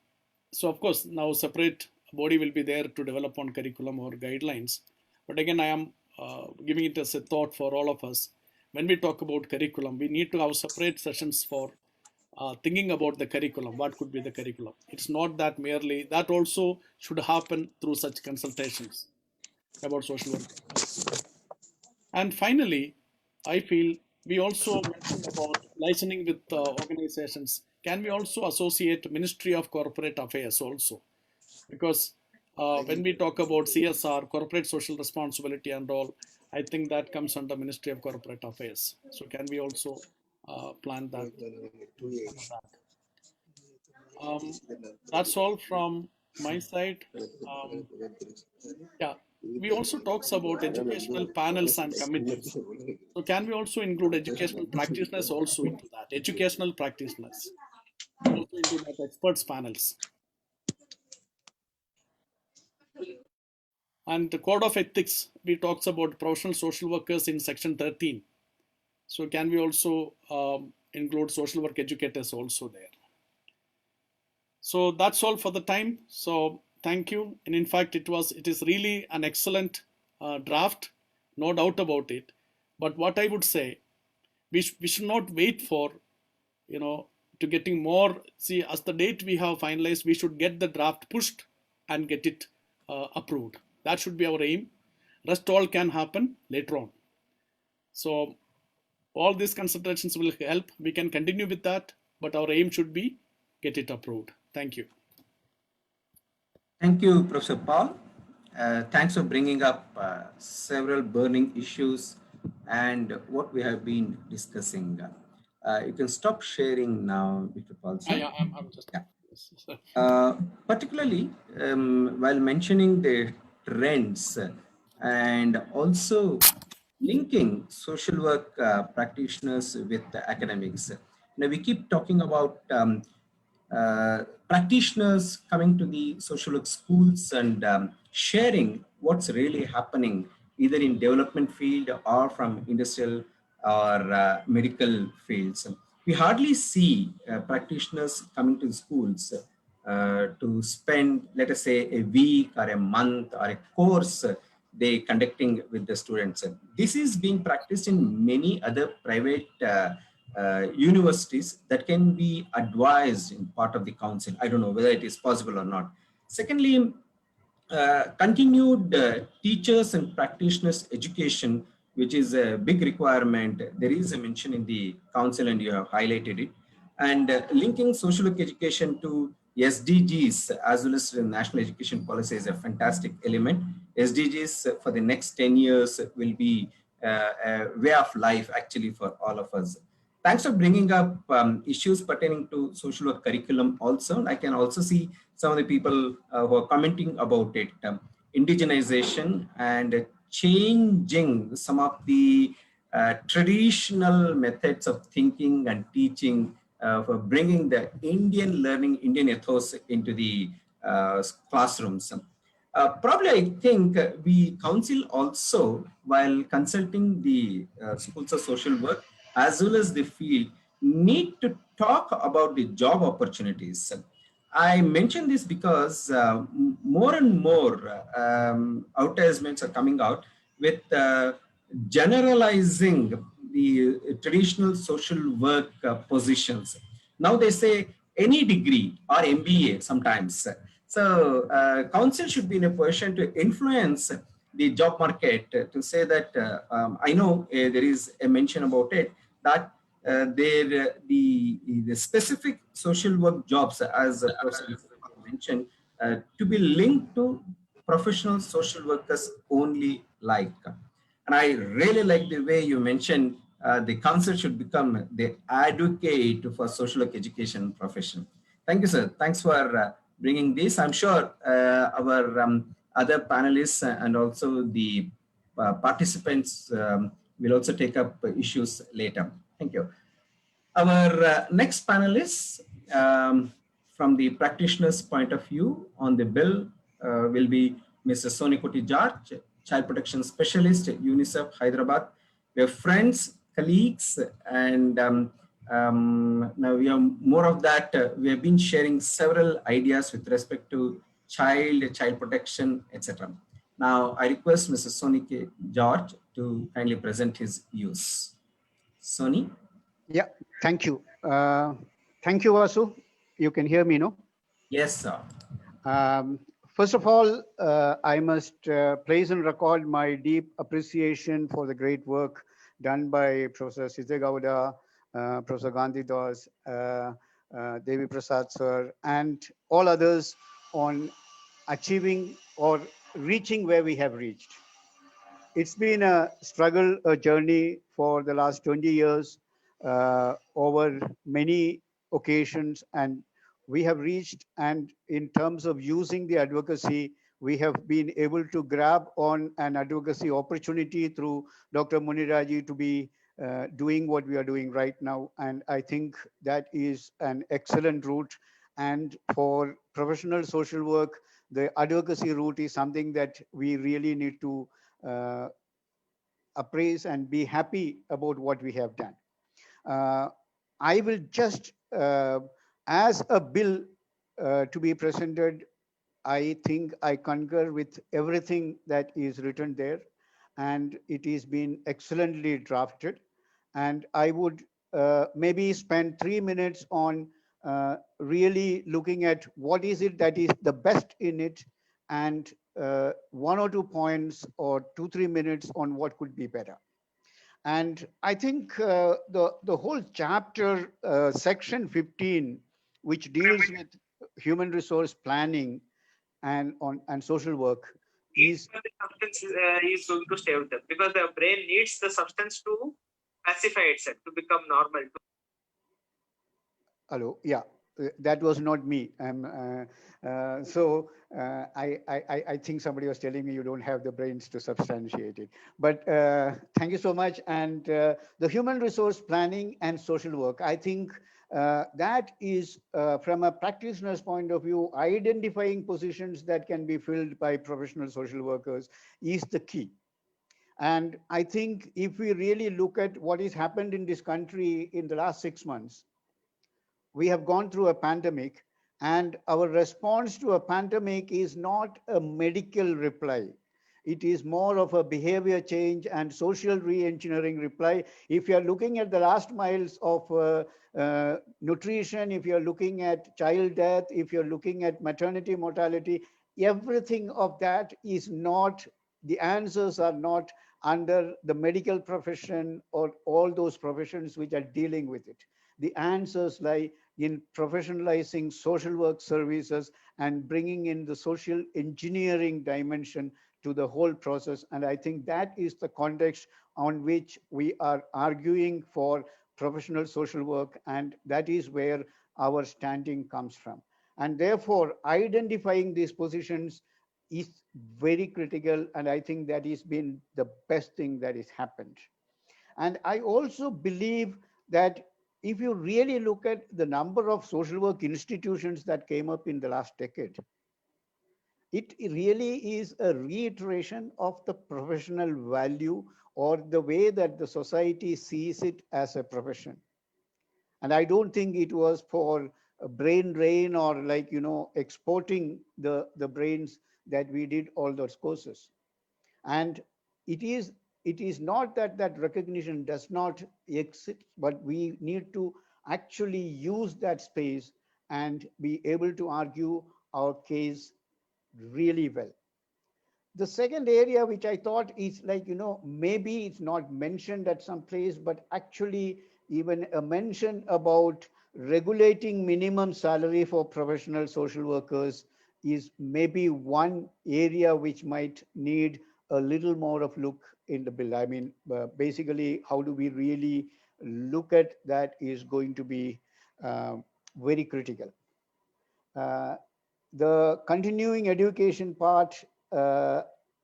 So of course now separate body will be there to develop on curriculum or guidelines. But again, I am giving it as a thought for all of us. When we talk about curriculum, we need to have separate sessions for thinking about the curriculum. What could be the curriculum? It's not that merely, that also should happen through such consultations about social work. And finally, I feel we also mentioned about licensing with organizations. Can we also associate Ministry of Corporate Affairs also? Because when we talk about CSR, corporate social responsibility and all, I think that comes under Ministry of Corporate Affairs. So can we also plan that? That's all from my side. Yeah, we also talks about educational panels and committees. So can we also include educational practitioners also into that? Educational practitioners also into that experts panels. And the code of ethics, we talks about professional social workers in section 13. So can we also include social work educators also there? So that's all for the time. So thank you. And in fact, it is really an excellent draft, no doubt about it. But what I would say, we should not wait for, to getting more. See, as the date we have finalized, we should get the draft pushed and get it approved. That should be our aim. Rest all can happen later on. So all these considerations will help. We can continue with that, but our aim should be get it approved. Thank you.
Thank you, Professor Paul. Thanks for bringing up several burning issues and what we have been discussing. You can stop sharing now, Mr. Paul.
Yeah, I'm just.
Yeah. Particularly while mentioning the trends and also linking social work practitioners with the academics. Now we keep talking about practitioners coming to the social work schools and sharing what's really happening either in development field or from industrial or medical fields. We hardly see practitioners coming to the schools to spend, let us say, a week or a month or a course they conducting with the students. This is being practiced in many other private universities that can be advised in part of the council. I don't know whether it is possible or not. Secondly, continued teachers and practitioners education, which is a big requirement. There is a mention in the council and you have highlighted it. And linking social work education to SDGs as well as the national education policy is a fantastic element. SDGs for the next 10 years will be a way of life actually for all of us. Thanks for bringing up issues pertaining to social work curriculum also. I can also see some of the people who are commenting about it. Indigenization and changing some of the traditional methods of thinking and teaching for bringing the Indian learning, Indian ethos into the classrooms. Probably, I think we council also, while consulting the schools of social work as well as the field, need to talk about the job opportunities. I mention this because more and more advertisements are coming out with generalizing the traditional social work positions. Now they say any degree or MBA sometimes. So council should be in a position to influence the job market to say that I know there is a mention about it that the specific social work jobs, as Professor mentioned, to be linked to professional social workers only like. And I really like the way you mentioned the council should become the advocate for social work education profession. Thank you, sir. Thanks for bringing this. I'm sure our other panelists and also the participants will also take up issues later. Thank you. Our next panelist, from the practitioner's point of view on the bill, will be Mr. Sonikoti George, Child Protection Specialist at UNICEF, Hyderabad. We are friends, colleagues, and now we have more of that. We have been sharing several ideas with respect to child protection, etc. Now, I request Mr. Sonikoti George to kindly present his views. Soni?
Yeah, thank you. Thank you, Vasu. You can hear me, no?
Yes, sir.
First of all, I must praise and record my deep appreciation for the great work done by Professor Sidegowda, Professor Gandhi Das, Devi Prasad sir, and all others on achieving or reaching where we have reached. It's been a struggle, a journey for the last 20 years, over many occasions, and we have reached, and in terms of using the advocacy, we have been able to grab on an advocacy opportunity through Dr. Muniraji to be doing what we are doing right now. And I think that is an excellent route. And for professional social work, the advocacy route is something that we really need to appraise and be happy about what we have done. I will just, as a bill to be presented, I think I concur with everything that is written there, and it is been excellently drafted. And I would maybe spend 3 minutes on really looking at what is it that is the best in it, and 1 or 2 points or 2-3 minutes on what could be better. And I think the whole chapter, section 15, which deals with human resource planning and social work, is
the substance is going to stay with them, because the brain needs the substance to pacify itself, to become normal.
Hello, yeah, that was not me. I think somebody was telling me you don't have the brains to substantiate it. But thank you so much. And the human resource planning and social work, I think that is, from a practitioner's point of view, identifying positions that can be filled by professional social workers is the key. And I think if we really look at what has happened in this country in the last 6 months, we have gone through a pandemic, and our response to a pandemic is not a medical reply. It is more of a behavior change and social re-engineering reply. If you're looking at the last miles of nutrition, if you're looking at child death, if you're looking at maternity mortality, everything of that is not, the answers are not under the medical profession or all those professions which are dealing with it. The answers lie in professionalizing social work services and bringing in the social engineering dimension to the whole process. And I think that is the context on which we are arguing for professional social work, and that is where our standing comes from. And therefore, identifying these positions is very critical, and I think that has been the best thing that has happened. And I also believe that if you really look at the number of social work institutions that came up in the last decade, it really is a reiteration of the professional value or the way that the society sees it as a profession. And I don't think it was for a brain drain or exporting the brains that we did all those courses. And it is not that that recognition does not exist, but we need to actually use that space and be able to argue our case really well. The second area which I thought is maybe it's not mentioned at some place, but actually even a mention about regulating minimum salary for professional social workers is maybe one area which might need a little more of look in the bill. I mean, basically, how do we really look at that is going to be very critical. The continuing education part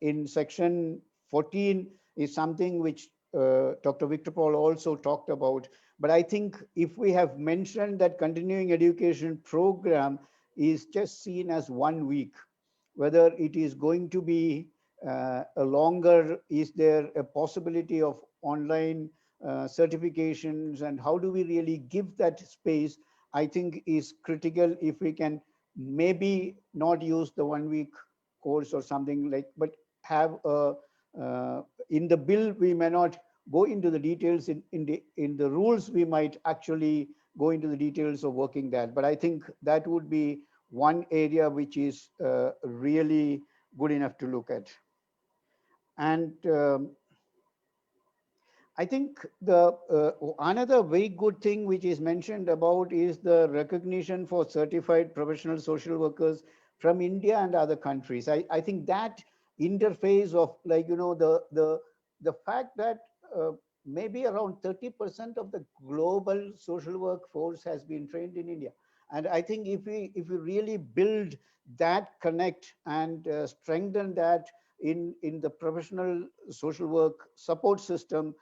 in section 14 is something which Dr. Victor Paul also talked about. But I think if we have mentioned that continuing education program is just seen as 1 week, whether it is going to be a longer, is there a possibility of online certifications, and how do we really give that space, I think is critical. If we can maybe not use the 1 week course or something like, but have a in the bill we may not go into the details, in the rules we might actually go into the details of working that. But I think that would be one area which is really good enough to look at. And I think the another very good thing which is mentioned about is the recognition for certified professional social workers from India and other countries. I think that interface of, like, the fact that maybe around 30% of the global social workforce has been trained in India. And I think if we really build that connect and strengthen that in the professional social work support system,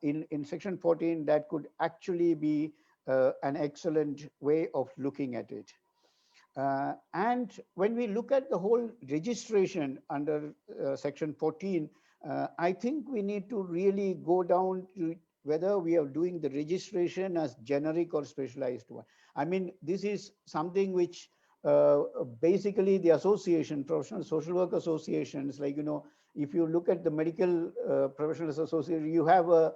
in section 14, that could actually be an excellent way of looking at it. And when we look at the whole registration under section 14, I think we need to really go down to whether we are doing the registration as generic or specialized one. I mean, this is something which basically the association, professional social work associations, like, if you look at the medical professionals association, you have a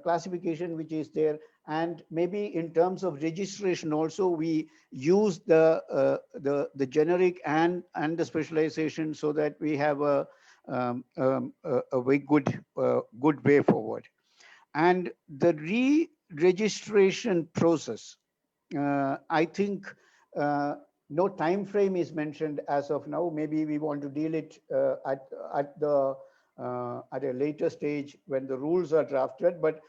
classification which is there. And maybe in terms of registration also, we use the generic and the specialization, so that we have a very good way forward. And the re-registration process, I think no time frame is mentioned as of now. Maybe we want to deal it at a later stage when the rules are drafted. But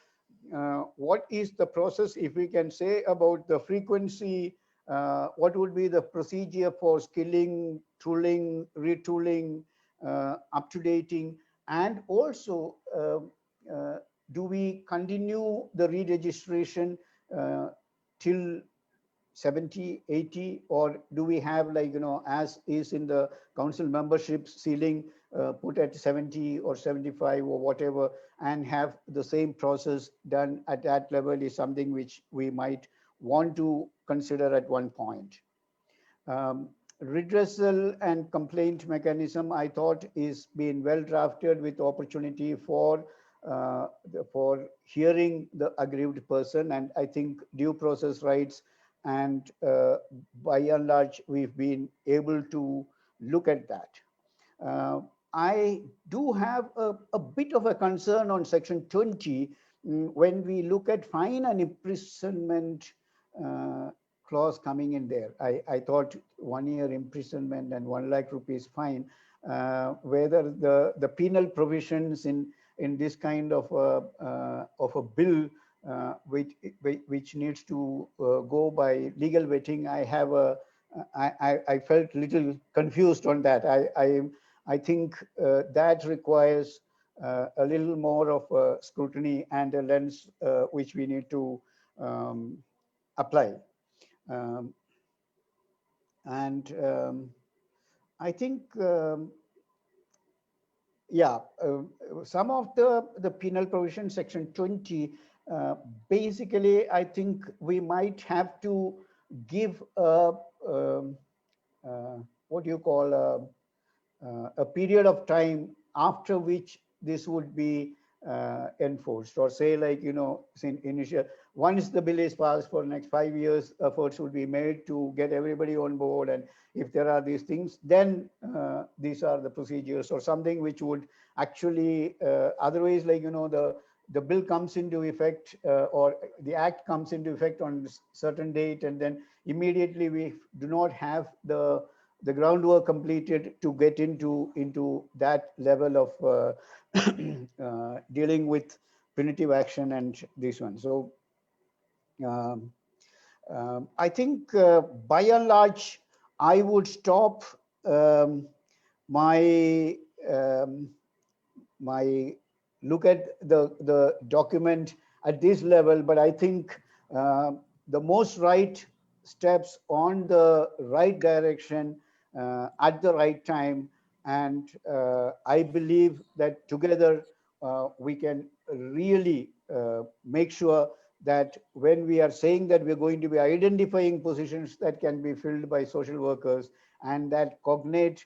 what is the process, if we can say about the frequency, what would be the procedure for skilling, tooling, retooling, up-to-dating, and also do we continue the re-registration till 70, 80, or do we have, like, as is in the council membership ceiling, put at 70 or 75 or whatever, and have the same process done at that level, is something which we might want to consider at one point. Redressal and complaint mechanism, I thought, is being well drafted, with opportunity for hearing the aggrieved person, and I think due process rights, and by and large we've been able to look at that. I do have a bit of a concern on section 20 when we look at fine and imprisonment clause coming in there. I thought 1 year imprisonment and 1 lakh rupees fine, whether the penal provisions in this kind of a bill which needs to go by legal vetting, I felt little confused on that. I think that requires a little more of scrutiny and a lens which we need to apply. I think some of the penal provision, section 20, basically, I think we might have to give what you call a period of time after which this would be enforced, or say, like, initial, once the bill is passed, for the next 5 years, efforts would be made to get everybody on board, and if there are these things, then these are the procedures, or something which would actually otherwise, like, the bill comes into effect, or the act comes into effect on a certain date, and then immediately we do not have the the groundwork completed to get into that level of dealing with punitive action and this one. So um, I think by and large, I would stop my my look at the document at this level, but I think the most right steps on the right direction at the right time, and I believe that together we can really make sure that when we are saying that we're going to be identifying positions that can be filled by social workers and that cognate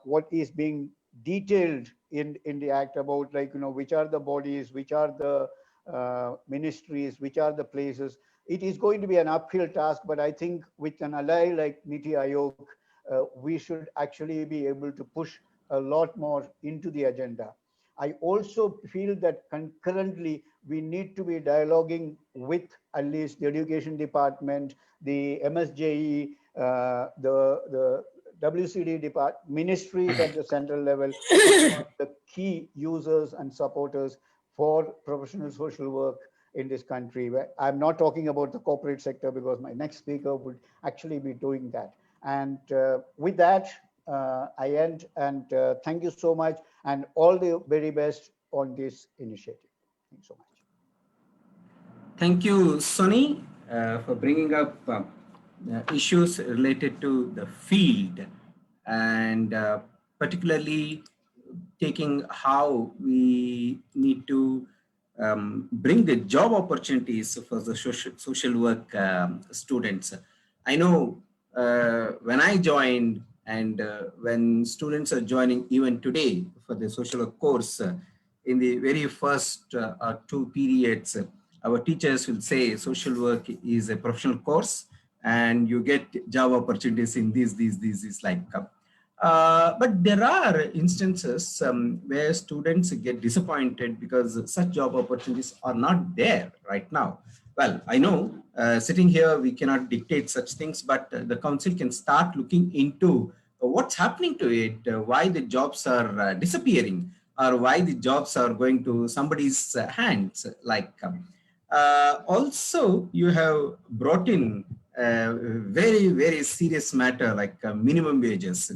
what is being detailed in the act about, like, which are the bodies, which are the ministries, which are the places. It is going to be an uphill task, but I think with an ally like Niti Aayog, we should actually be able to push a lot more into the agenda. I also feel that concurrently we need to be dialoguing with at least the education department, the MSJE, the WCD department, ministries at the central level, the key users and supporters for professional social work in this country. I'm not talking about the corporate sector because my next speaker would actually be doing that. And with that, I end, and thank you so much, and all the very best on this initiative. Thanks so much.
Thank you, Sonny, for bringing up issues related to the field, and particularly taking how we need to bring the job opportunities for the social work students. I know when I joined, and when students are joining even today for the social work course, in the very first 2 periods, our teachers will say social work is a professional course and you get job opportunities in these like but there are instances where students get disappointed because such job opportunities are not there right now. Well, I know sitting here, we cannot dictate such things, but the council can start looking into what's happening to it, why the jobs are disappearing, or why the jobs are going to somebody's hands. Like also, you have brought in very serious matter like minimum wages,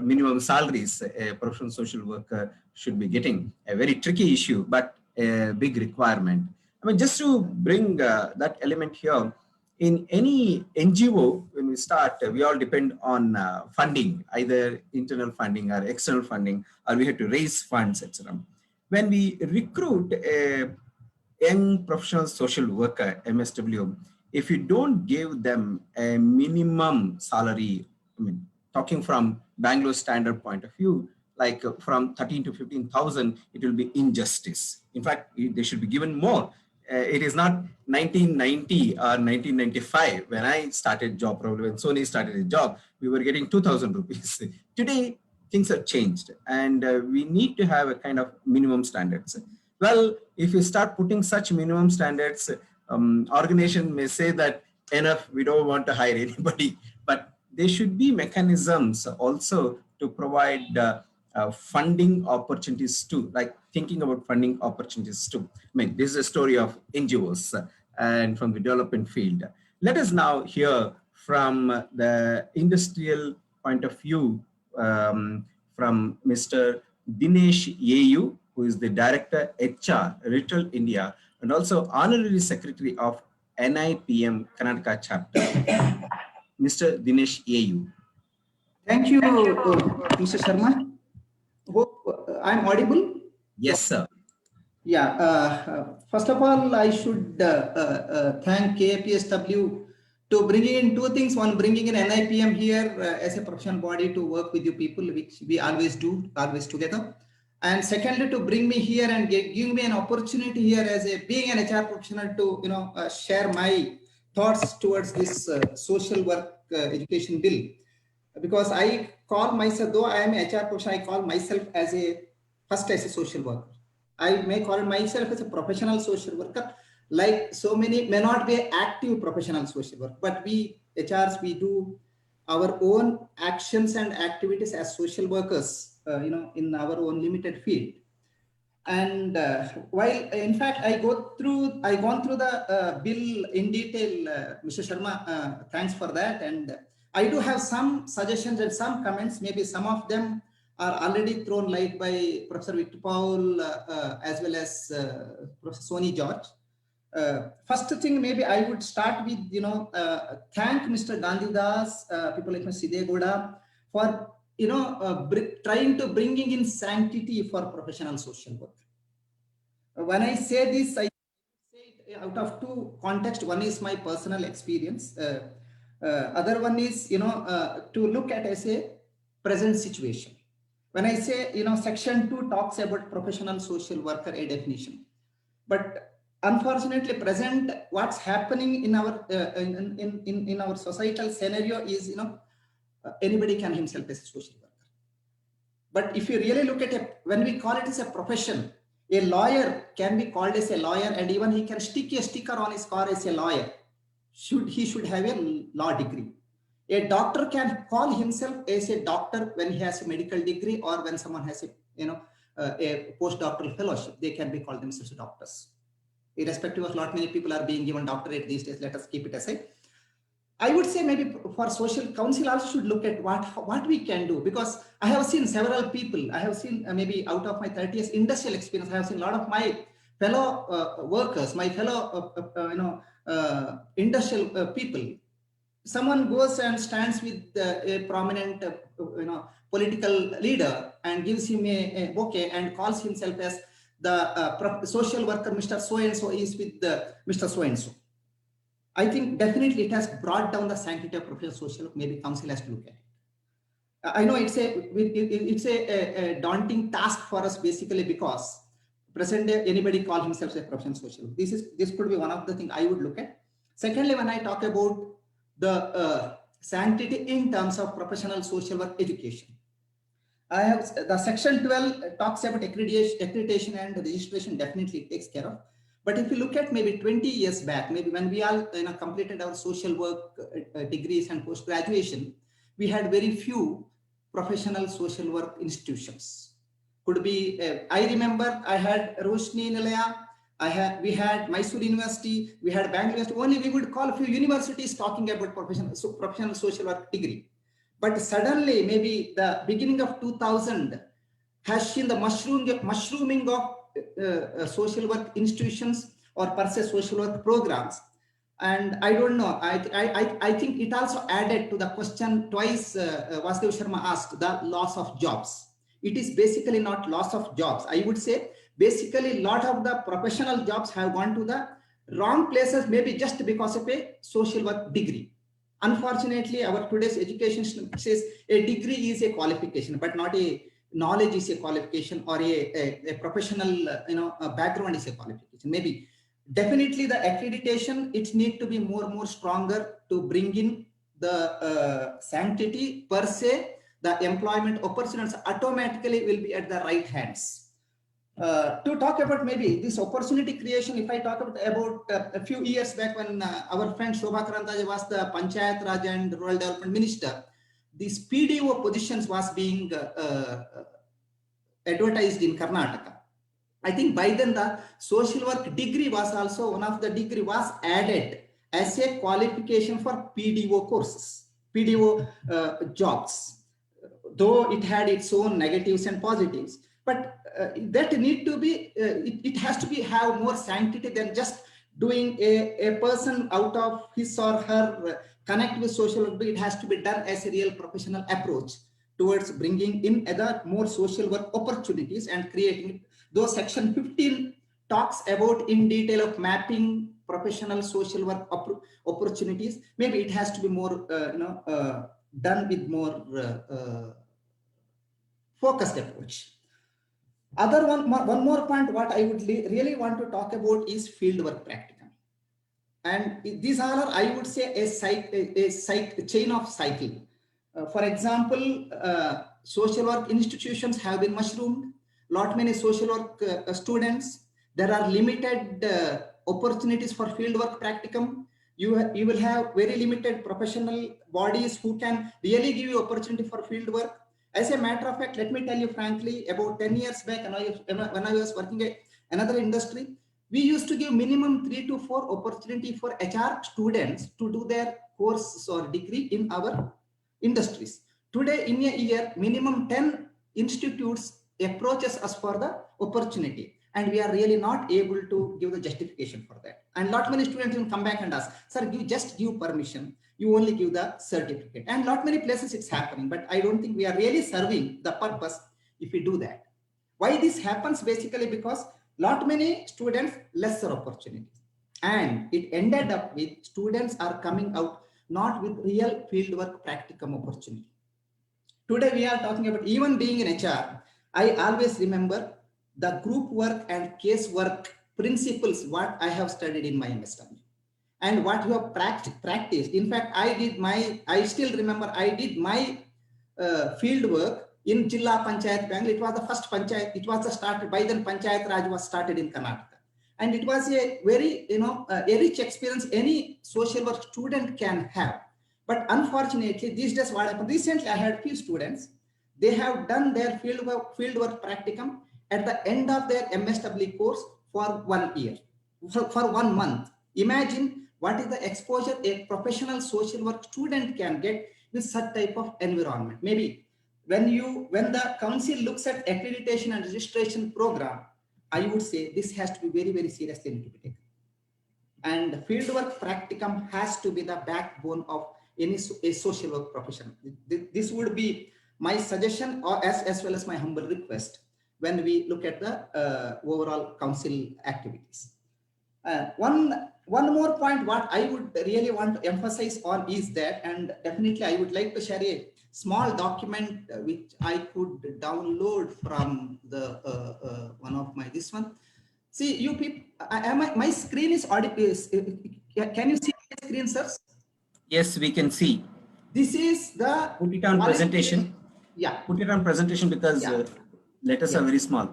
minimum salaries a professional social worker should be getting. A very tricky issue, but a big requirement. I mean, just to bring that element here, in any NGO, when we start, we all depend on funding, either internal funding or external funding, or we have to raise funds, etc. When we recruit a young professional social worker, MSW, if you don't give them a minimum salary, I mean, talking from Bangalore standard point of view, like from 13 to 15,000, it will be injustice. In fact, they should be given more. It is not 1990 or 1995 when I started job, probably when Sony started a job, we were getting 2,000 rupees. Today, things have changed, and we need to have a kind of minimum standards. Well, if you start putting such minimum standards, organization may say that enough, we don't want to hire anybody, but there should be mechanisms also to provide funding opportunities too, like thinking about funding opportunities too. I mean, this is a story of NGOs and from the development field. Let us now hear from the industrial point of view from Mr. Dinesh Yeyu, who is the Director HR, Retail India, and also Honorary Secretary of NIPM Karnataka Chapter, Mr. Dinesh Yeyu.
Thank you, Mr. Sharma. Hope I'm audible.
Yes, sir.
Yeah. First of all, I should thank KAPSW to bringing in 2 things. One, bringing in NIPM here as a professional body to work with you people, which we always do, always together. And secondly, to bring me here and give me an opportunity here as a being an HR professional to share my thoughts towards this social work education bill. Because I call myself, though I am a HR professional, I call myself as first as a social worker. I may call myself as a professional social worker. Like so many may not be active professional social work, but we HRs, we do our own actions and activities as social workers, in our own limited field. And while, in fact, I've gone through the bill in detail, Mr. Sharma, thanks for that. And I do have some suggestions and some comments. Maybe some of them are already thrown light by Professor Victor Paul as well as Professor Soni George. First thing, maybe I would start with, thank Mr. Gandhidas, people like Mr. Sidegowda, for trying to bringing in sanctity for professional social work. When I say this, I say it out of two contexts. One is my personal experience. Other one is, to look at as a present situation. When I say, section 2 talks about professional social worker, a definition. But unfortunately, present, what's happening in our in our societal scenario is, anybody can himself as a social worker. But if you really look at it, when we call it as a profession, a lawyer can be called as a lawyer, and even he can stick a sticker on his car as a lawyer. He should have a law degree. A doctor can call himself as a doctor when he has a medical degree, or when someone has a postdoctoral fellowship, they can be called themselves doctors. Irrespective of many people are being given doctorate these days. Let us keep it aside. I would say maybe for social council also should look at what we can do, because I have seen several people. I have seen maybe out of my 30 years industrial experience, I have seen a lot of my fellow workers, my fellow industrial people. Someone goes and stands with a prominent political leader and gives him a bouquet and calls himself as the social worker, Mr. So-and-so is with Mr. So-and-so. I think definitely it has brought down the sanctity of professional social work. Maybe council has to look at it. I know it's a daunting task for us, basically, because present day anybody call himself a professional social worker. This could be one of the things I would look at. Secondly, when I talk about the sanctity in terms of professional social work education, I have the section 12 talks about accreditation and registration. Definitely takes care of. But if you look at maybe 20 years back, maybe when we all completed our social work degrees and post-graduation, we had very few professional social work institutions. Could be, I remember I had Roshni Nilaya, we had Mysore University, we had Bangalore University. Only we would call a few universities talking about professional social work degree. But suddenly, maybe the beginning of 2000 has seen the mushrooming of social work institutions or per se social work programs. And I don't know, I think it also added to the question twice Vasudev Sharma asked, the loss of jobs. It is basically not loss of jobs. I would say basically a lot of the professional jobs have gone to the wrong places, maybe just because of a social work degree. Unfortunately, our today's education system says a degree is a qualification, but not a knowledge is a qualification, or a professional background is a qualification. Maybe definitely the accreditation, it need to be more stronger to bring in the sanctity per se. The employment opportunities automatically will be at the right hands. To talk about maybe this opportunity creation, if I talk about a few years back when our friend Shobha Karandaje was the Panchayat Raj and Rural Development Minister, these PDO positions was being advertised in Karnataka. I think by then the social work degree was also one of the degree was added as a qualification for PDO courses, PDO jobs, though it had its own negatives and positives. But that need to be, it has to be have more sanctity than just doing a person out of his or her connect with social work. It has to be done as a real professional approach towards bringing in other more social work opportunities and creating it. Though section 15 talks about in detail of mapping professional social work opportunities, maybe it has to be more done with more focused approach. One more point what I would really want to talk about is fieldwork practicum. And these are, I would say, a chain of cycle. For example, social work institutions have been mushroomed. Lot many social work students. There are limited opportunities for fieldwork practicum. You will have very limited professional bodies who can really give you opportunity for field work. As a matter of fact, let me tell you frankly, about 10 years back, when I was working in another industry, we used to give minimum 3 to 4 opportunity for HR students to do their course or degree in our industries. Today, in a year, minimum 10 institutes approaches us for the opportunity, and we are really not able to give the justification for that. And lot many students will come back and ask, sir, you just give permission, you only give the certificate. And lot many places it's happening, but I don't think we are really serving the purpose if we do that. Why this happens? Basically because lot many students, lesser opportunities, and it ended up with students are coming out not with real fieldwork practicum opportunity. Today we are talking about, even being in HR, I always remember the group work and case work principles what I have studied in my MSW and what you have practiced. In fact, I still remember I did my field work in Jilla Panchayat Bangalore. It was the first panchayat, it was started by then Panchayat Raj was started in Karnataka. And it was a very, a rich experience any social work student can have. But unfortunately, these days what happened, recently I had few students, they have done their fieldwork practicum at the end of their MSW course for 1 year, for 1 month. Imagine what is the exposure a professional social work student can get with such type of environment. Maybe when the council looks at accreditation and registration program, I would say this has to be very, very seriously to be taken. And fieldwork practicum has to be the backbone of any social work profession. This would be my suggestion, or as well as my humble request when we look at the overall council activities. One more point what I would really want to emphasize on is that, and definitely I would like to share a small document which I could download from the one of my this one. See, you people, my screen is audible. Can you see my screen, sir?
Yes, we can see.
This is the
put it on presentation.
Yeah,
put it on presentation because letters are very small.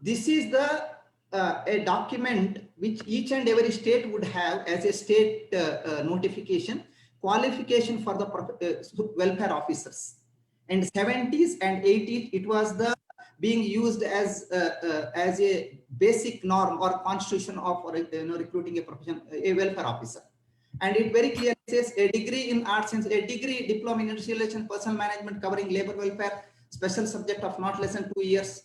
This is the a document which each and every state would have as a state notification qualification for the welfare officers. And 70s and 80s, it was the being used as a basic norm or constitution of recruiting a profession, a welfare officer. And it very clearly says a degree in arts and a degree diploma in industrial relations, personal management covering labor welfare, special subject of not less than 2 years.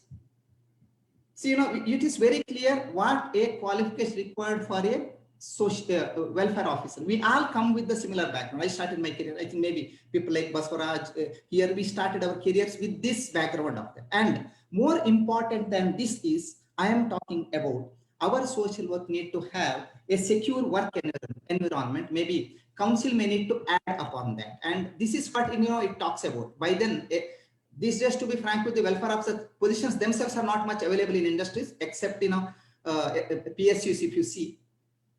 So, it is very clear what a qualification required for a social welfare officer. We all come with the similar background. I started my career, I think maybe people like Baswaraj, here we started our careers with this background of that. And more important than this is, I am talking about our social work need to have a secure work environment. Maybe council may need to add upon that. And this is what, it talks about. By then, these days, to be frank with the welfare officer positions themselves are not much available in industries, except, PSUs, if you see.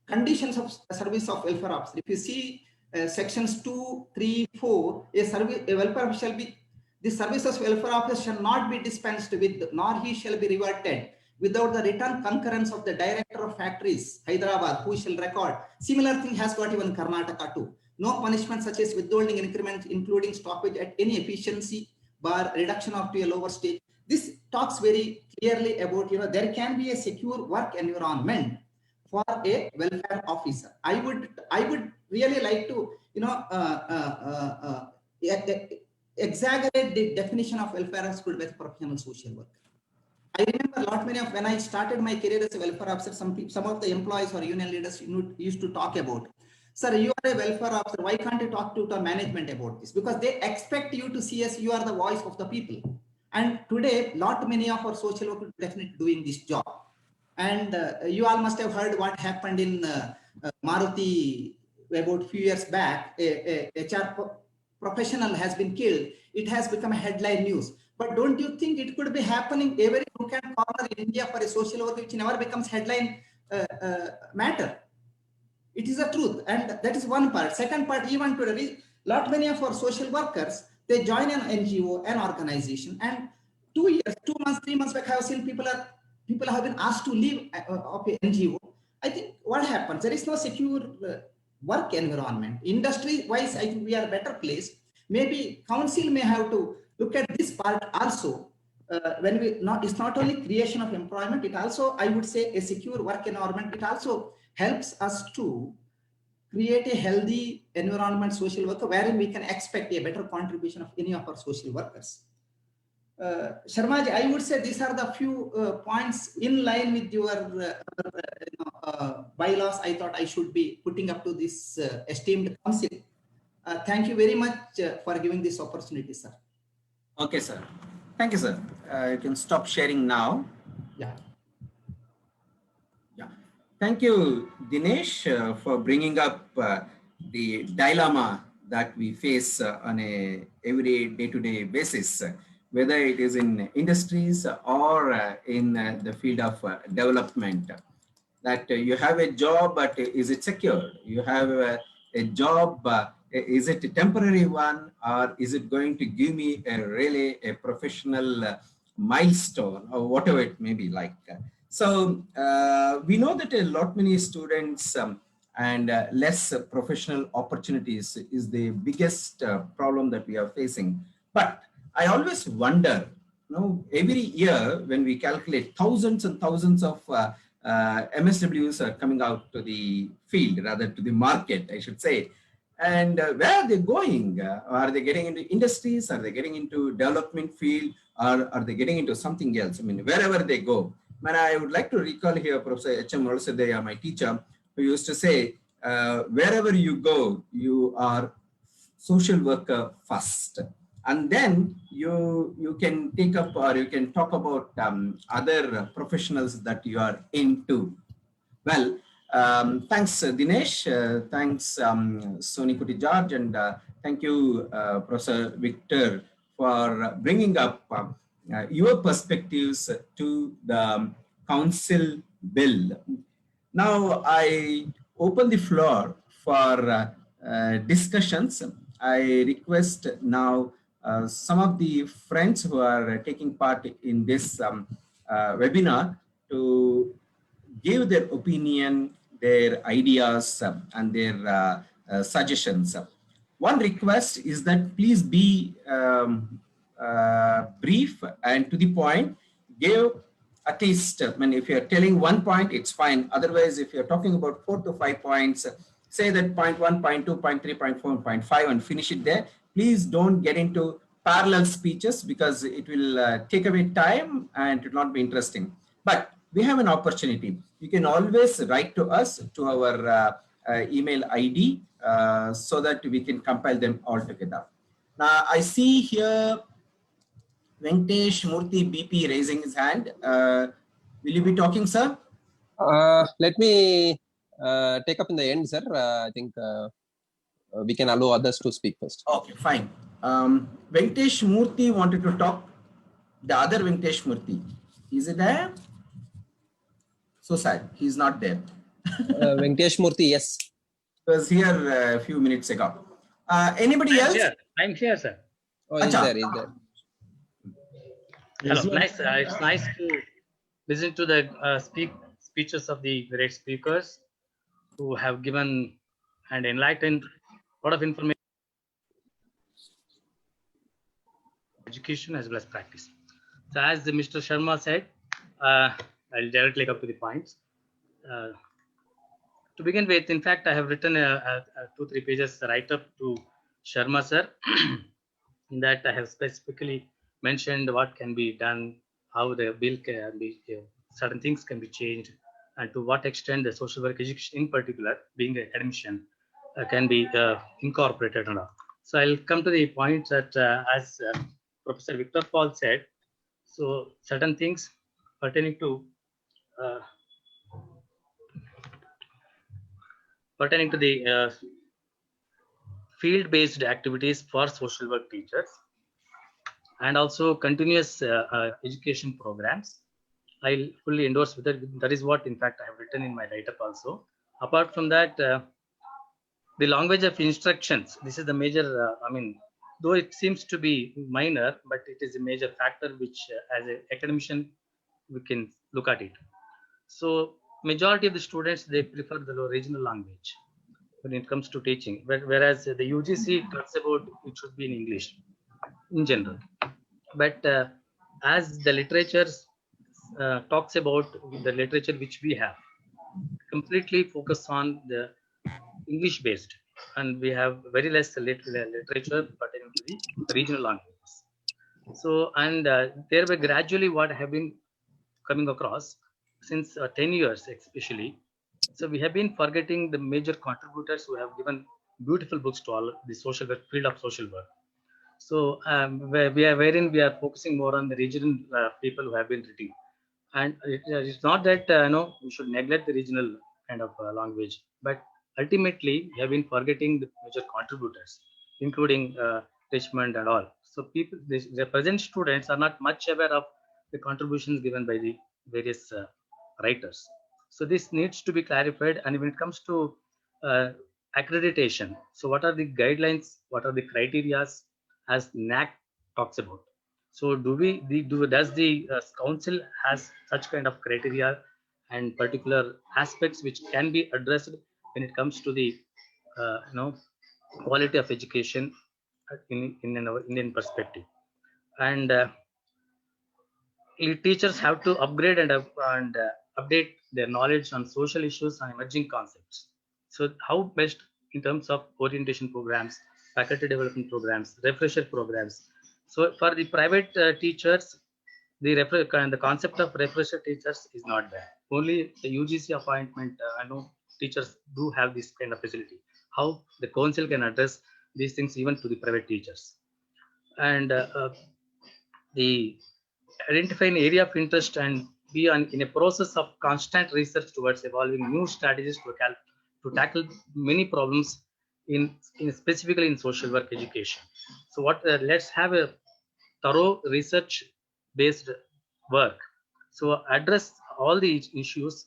Conditions of service of welfare officer. If you see sections 2, 3, 4, a welfare officer shall be, the services of welfare officer shall not be dispensed with, nor he shall be rewarded without the written concurrence of the director of factories, Hyderabad, who shall record. Similar thing has got even Karnataka too. No punishment such as withholding increment, including stoppage at any efficiency bar, reduction of to a lower stage. This talks very clearly about, there can be a secure work environment for a welfare officer. I would really like to, exaggerate the definition of welfare as good with professional social work. I remember when I started my career as a welfare officer, some of the employees or union leaders used to talk about, sir, you are a welfare officer, why can't you talk to the management about this? Because they expect you to see as you are the voice of the people. And today, not many of our social workers are definitely doing this job. And you all must have heard what happened in Maruti about a few years back. A HR professional has been killed. It has become a headline news. But don't you think it could be happening every nook and corner in India for a social worker, which never becomes headline matter? It is a truth, and that is one part. Second part, even today, many of our social workers, they join an NGO, an organization, and 2 years, 2 months, 3 months back, I have seen people have been asked to leave of an NGO. I think what happens, there is no secure work environment. Industry-wise, I think we are better placed. Maybe council may have to look at this part also. When we not, it's not only creation of employment, it also, I would say, a secure work environment. It also helps us to create a healthy environment, social worker, wherein we can expect a better contribution of any of our social workers. Sharmaji, I would say these are the few points in line with your bylaws. I thought I should be putting up to this esteemed council. Thank you very much for giving this opportunity, sir.
Okay, sir. Thank you, sir. You can stop sharing now.
Yeah.
Yeah. Thank you, Dinesh, for bringing up the dilemma that we face on a every day-to-day basis, whether it is in industries or in the field of development. That you have a job, but is it secure? You have a job, is it a temporary one, or is it going to give me really a professional milestone, or whatever it may be like? So we know that a lot many students and less professional opportunities is the biggest problem that we are facing. But I always wonder, every year when we calculate thousands and thousands of MSWs are coming out to the field, rather to the market, I should say. And where are they going? Are they getting into industries? Are they getting into development field? Or are they getting into something else? I mean, wherever they go. Man, I would like to recall here Professor H.M. Olasadaya, my teacher, who used to say, wherever you go, you are social worker first. And then you can take up or you can talk about other professionals that you are into. Well, thanks Dinesh, thanks Soni Kuti George, and thank you Professor Victor for bringing up your perspectives to the council bill. Now I open the floor for discussions. I request now some of the friends who are taking part in this webinar to give their opinion, their ideas, and their suggestions. One request is that please be brief and to the point. Give at least, I mean, if you're telling 1 point, it's fine. Otherwise, if you're talking about 4 to 5 points, say that point 1, point 2, point 3, point 4, point 5, and finish it there. Please don't get into parallel speeches because it will take away time and it will not be interesting. But we have an opportunity. You can always write to us to our email ID so that we can compile them all together. Now, I see here Venkatesh Murthy BP raising his hand. Will you be talking, sir?
Let me take up in the end, sir. I think we can allow others to speak first.
Okay, fine. Venkatesh Murthy wanted to talk. The other Venkatesh Murthy. Is it there? So sad. He's not there.
Venkatesh Murthy, yes.
He was here a few minutes ago. Anybody else?
I'm here, sir.
Oh, he's there, he's there.
Hello. Nice. It's nice to listen to the speeches of the great speakers who have given and enlightened a lot of information, education as well as practice. So as Mr. Sharma said, I'll directly come to the points. To begin with, in fact, I have written a 2-3 pages write-up to Sharma sir. In that I have specifically mentioned what can be done, how the bill can be, certain things can be changed, and to what extent the social work education in particular, being an academician, can be incorporated and all. So I'll come to the points that as Professor Victor Paul said, so certain things pertaining to the field-based activities for social work teachers and also continuous education programs. I'll fully endorse with that. That is what, in fact, I have written in my write-up also. Apart from that, the language of instructions, this is the major, I mean, though it seems to be minor, but it is a major factor which as an academician, we can look at it. So majority of the students, they prefer the regional language when it comes to teaching, whereas the UGC talks about it should be in English in general. But as the literature talks about the literature which we have, completely focus on the English based, and we have very less literature pertaining to the regional languages. So, and there were gradually what have been coming across since 10 years, especially. So we have been forgetting the major contributors who have given beautiful books to all the social work, field of social work. So wherein we are focusing more on the regional people who have been writing, and it's not that we should neglect the regional kind of language, but ultimately we have been forgetting the major contributors, including Richmond and all. So people, the present students are not much aware of the contributions given by the various writers. So this needs to be clarified. And when it comes to uh, accreditation, so what are the guidelines? What are the criterias as NAC talks about? So does the council has such kind of criteria and particular aspects which can be addressed when it comes to the quality of education in an Indian perspective? And teachers have to upgrade and update their knowledge on social issues and emerging concepts. So how best in terms of orientation programs, faculty development programs, refresher programs. So for the private teachers, the concept of refresher teachers is not there. Only the UGC appointment, I know teachers do have this kind of facility. How the council can address these things even to the private teachers. And the identify an area of interest and be in a process of constant research towards evolving new strategies to tackle many problems in specifically in social work education. So what let's have a thorough research based work. So address all these issues,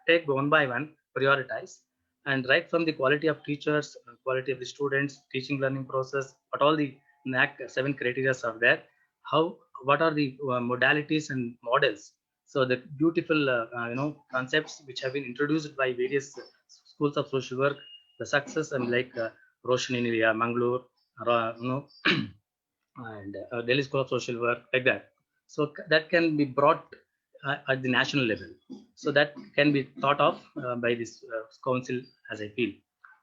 take one by one, prioritize, and right from the quality of teachers, quality of the students, teaching learning process, what all the NAC 7 criteria are there, how what are the modalities and models. So the beautiful concepts which have been introduced by various schools of social work, the success and like Roshan in India, Mangalore, and Delhi School of Social Work, like that. So that can be brought at the national level. So that can be thought of by this council, as I feel.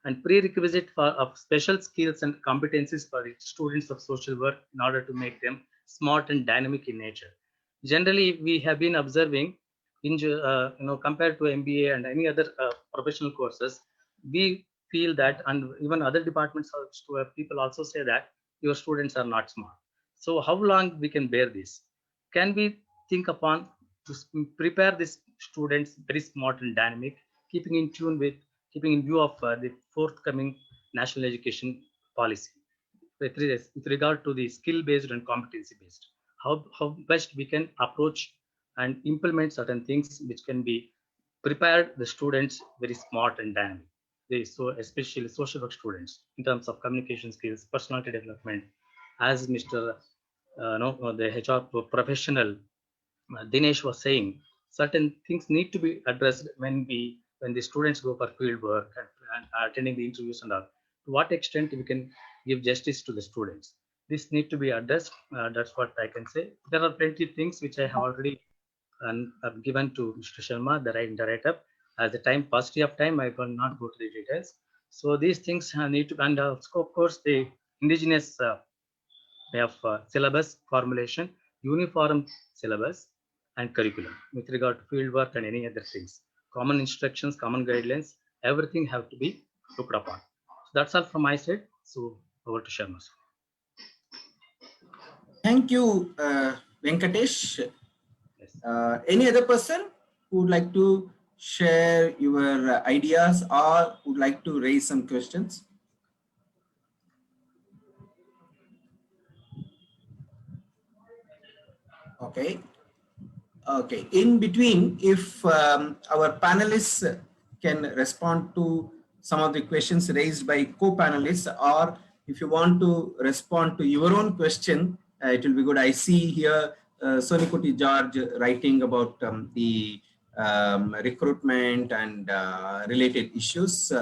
And prerequisite of special skills and competencies for the students of social work in order to make them smart and dynamic in nature. Generally, we have been observing, compared to MBA and any other professional courses, we feel that, and even other departments of people also say that your students are not smart. So how long we can bear this? Can we think upon to prepare these students very smart and dynamic, keeping in view of the forthcoming national education policy with regard to the skill based and competency based? How best we can approach and implement certain things which can be prepared the students very smart and dynamic. So especially social work students in terms of communication skills, personality development, as Mr. The HR professional Dinesh was saying, certain things need to be addressed when the students go for field work and attending the interviews and all. To what extent we can give justice to the students? This need to be addressed. That's what I can say. There are plenty of things which I have already given to Mr. Sharma, the write-up. As the paucity of time, I will not go to the details. So these things need to, and of course, the indigenous way of syllabus formulation, uniform syllabus and curriculum with regard to field work and any other things. Common instructions, common guidelines, everything have to be looked upon. So that's all from my side. So over to Sharma.
Thank you, Venkatesh. Yes. Any other person who would like to share your ideas or would like to raise some questions? Okay. Okay. In between, if our panelists can respond to some of the questions raised by co-panelists, or if you want to respond to your own question, it will be good. I see here Sonikuti George writing about the recruitment and related issues.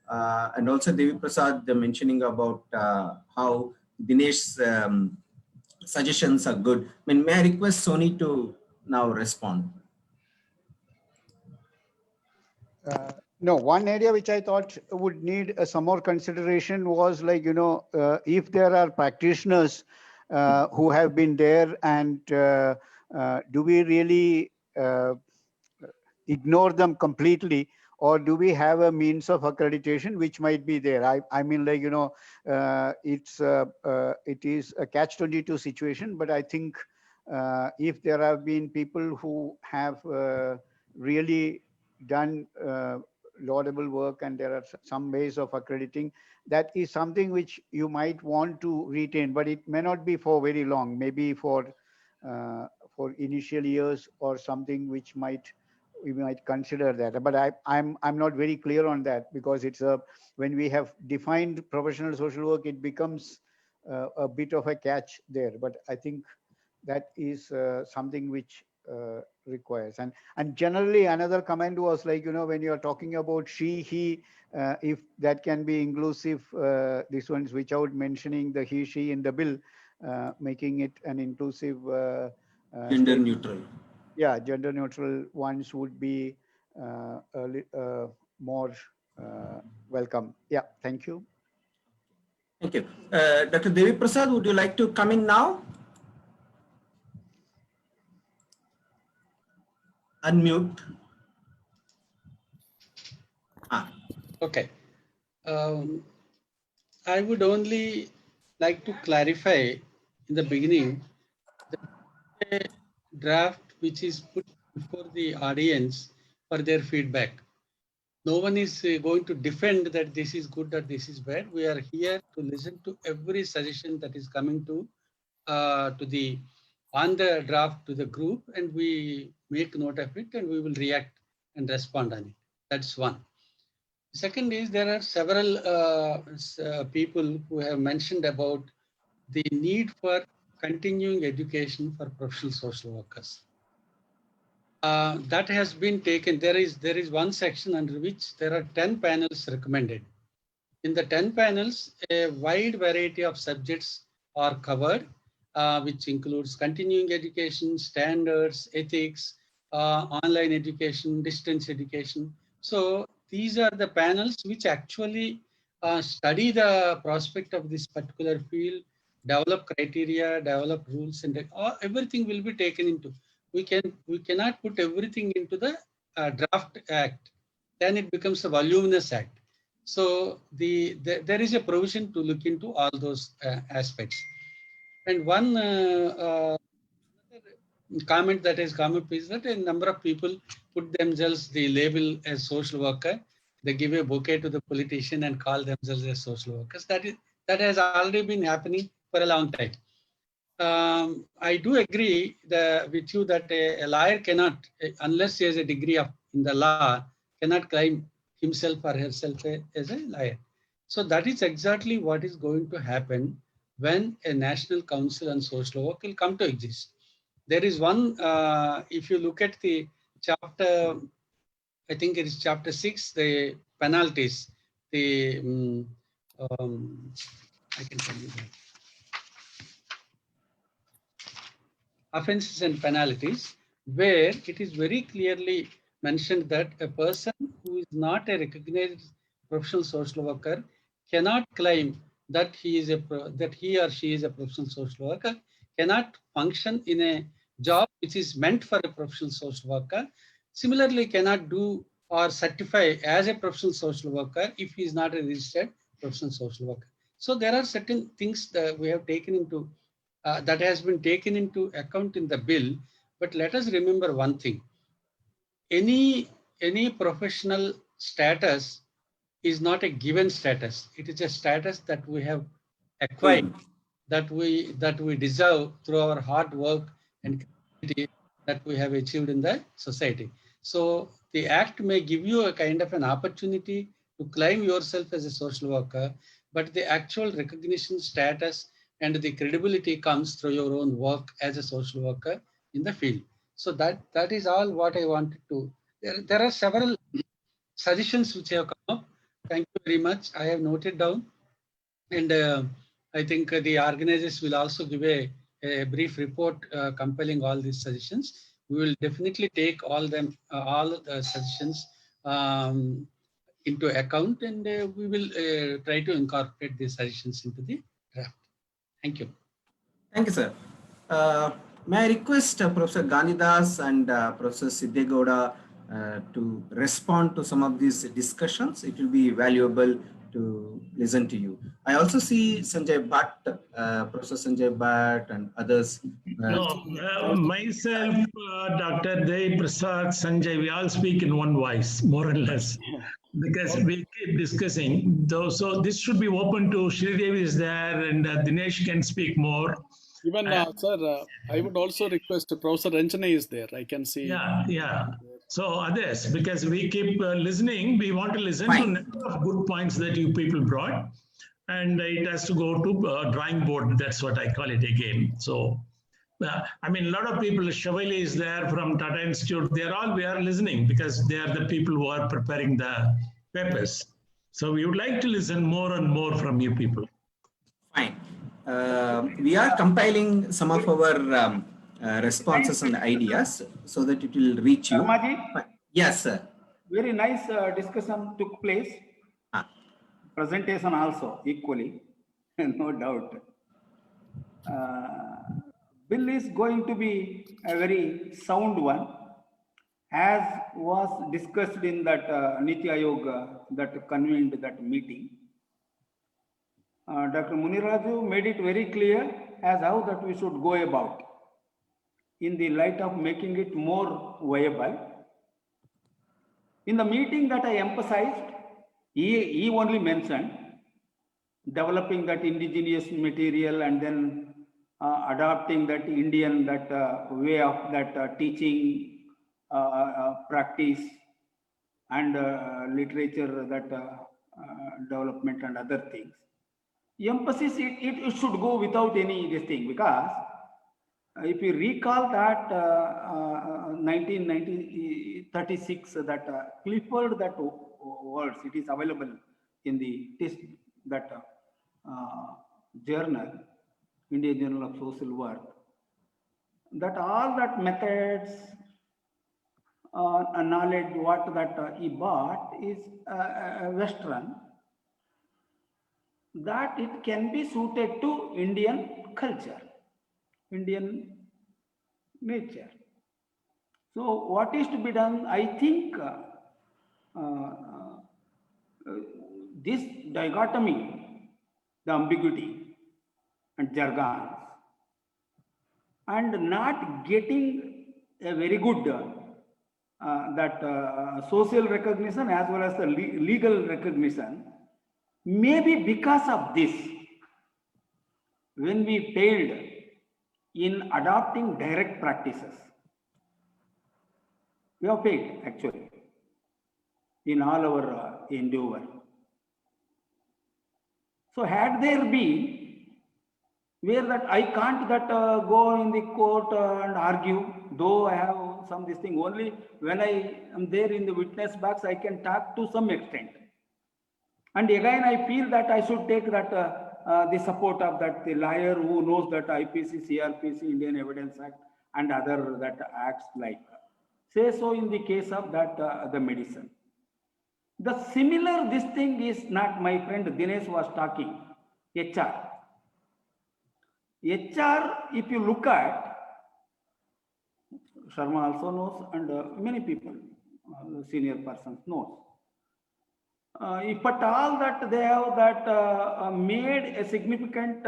And also Devi Prasad mentioning about how Dinesh's suggestions are good. I mean, may I request Sony to now respond?
No, one area which I thought would need some more consideration was like, if there are practitioners who have been there, and do we really ignore them completely, or do we have a means of accreditation which might be there? I mean, like, it is a catch-22 situation, but I think if there have been people who have really done laudable work, and there are some ways of accrediting, that is something which you might want to retain, but it may not be for very long, maybe for initial years or something which we might consider that. But I'm not very clear on that, because it's when we have defined professional social work, it becomes a bit of a catch there. But I think that is something which requires. And generally, another comment was like, when you're talking about she, he, if that can be inclusive, this one's without mentioning the he, she in the bill, making it an inclusive
gender neutral.
Yeah, gender neutral ones would be more welcome. Yeah, thank you.
Thank you. Dr. Devi Prasad, would you like to come in now? Unmute.
Okay. I would only like to clarify in the beginning the draft which is put before the audience for their feedback. No one is going to defend that this is good or this is bad. We are here to listen to every suggestion that is coming on the draft to the group, and we make note of it, and we will react and respond on it. That's one. Second is, there are several people who have mentioned about the need for continuing education for professional social workers. That has been taken. There is one section under which there are 10 panels recommended. In the 10 panels, a wide variety of subjects are covered, which includes continuing education, standards, ethics, online education, distance education. So these are the panels which actually study the prospect of this particular field, develop criteria, develop rules, and everything will be taken into. We cannot put everything into the draft act. Then it becomes a voluminous act. So there is a provision to look into all those aspects. And one comment that has come up is that a number of people put themselves the label as social worker. They give a bouquet to the politician and call themselves as social workers. That has already been happening for a long time. I do agree with you that a lawyer cannot, unless he has a degree in the law, cannot claim himself or herself as a lawyer. So that is exactly what is going to happen when a National Council on Social Work will come to exist. There is one, if you look at the chapter, I think it is chapter 6, the penalties, I can tell you that. Offenses and penalties, where it is very clearly mentioned that a person who is not a recognized professional social worker cannot claim that he or she is a professional social worker, cannot function in a job which is meant for a professional social worker, similarly cannot do or certify as a professional social worker if he is not a registered professional social worker. So there are certain things that we have taken into that has been taken into account in the bill. But let us remember one thing. Any professional status is not a given status. It is a status that we have acquired, that we deserve through our hard work and creativity that we have achieved in the society. So the act may give you a kind of an opportunity to claim yourself as a social worker, but the actual recognition, status, and the credibility comes through your own work as a social worker in the field. So that is all what I wanted to There are several suggestions which have come up. Thank you very much. I have noted down. And I think the organizers will also give a brief report compiling all these suggestions. We will definitely take all the suggestions into account, and we will try to incorporate these suggestions into the draft. Thank you.
Thank you, sir. May I request Professor Ganidas and Professor Siddegowda to respond to some of these discussions? It will be valuable to listen to you. I also see Sanjay Bhatt, Professor Sanjay Bhatt and others.
No, myself, Dr. Dev Prasad, Sanjay, we all speak in one voice, more or less, because we keep discussing. So this should be open to Sridevi is there, and Dinesh can speak more.
Even, sir, I would also request Professor Ranjana is there. I can see.
Yeah. So others, because we keep listening, we want to listen to a number of good points that you people brought, and it has to go to drawing board. That's what I call it again. So, I mean, a lot of people, Chevalier is there from Tata Institute. We are listening because they are the people who are preparing the papers. So we would like to listen more and more from you people.
Fine. We are compiling some of our responses and ideas so that it will reach you. Yes, sir.
Very nice discussion took place. Presentation also equally, no doubt. Bill is going to be a very sound one, as was discussed in that Niti Aayog that convened that meeting. Dr. Muniraju made it very clear as how that we should go about in the light of making it more viable. In the meeting that I emphasized, he only mentioned developing that indigenous material and then adopting that Indian way of that teaching practice and literature that development and other things. Emphasis it should go without any this thing, because if you recall that 1936 that Clifford that words, it is available in the test that journal, Indian Journal of Social Work, that all that methods knowledge what that he bought is Western, that it can be suited to Indian culture, Indian nature. So what is to be done? I think this dichotomy, the ambiguity and jargon, and not getting a very good social recognition as well as the legal recognition, maybe because of this, when we failed in adopting direct practices, we have failed actually in all our endeavor. So had there been where that I can't that go in the court and argue, though I have some this thing, only when I am there in the witness box I can talk to some extent. And again I feel that I should take that the support of that the lawyer who knows that IPC, CRPC, Indian Evidence Act and other that acts like. Say so in the case of that the medicine. The similar this thing is not, my friend Dinesh was talking, HR. HR, if you look at, Sharma also knows and many people, senior persons knows. If at all that they have that made a significant,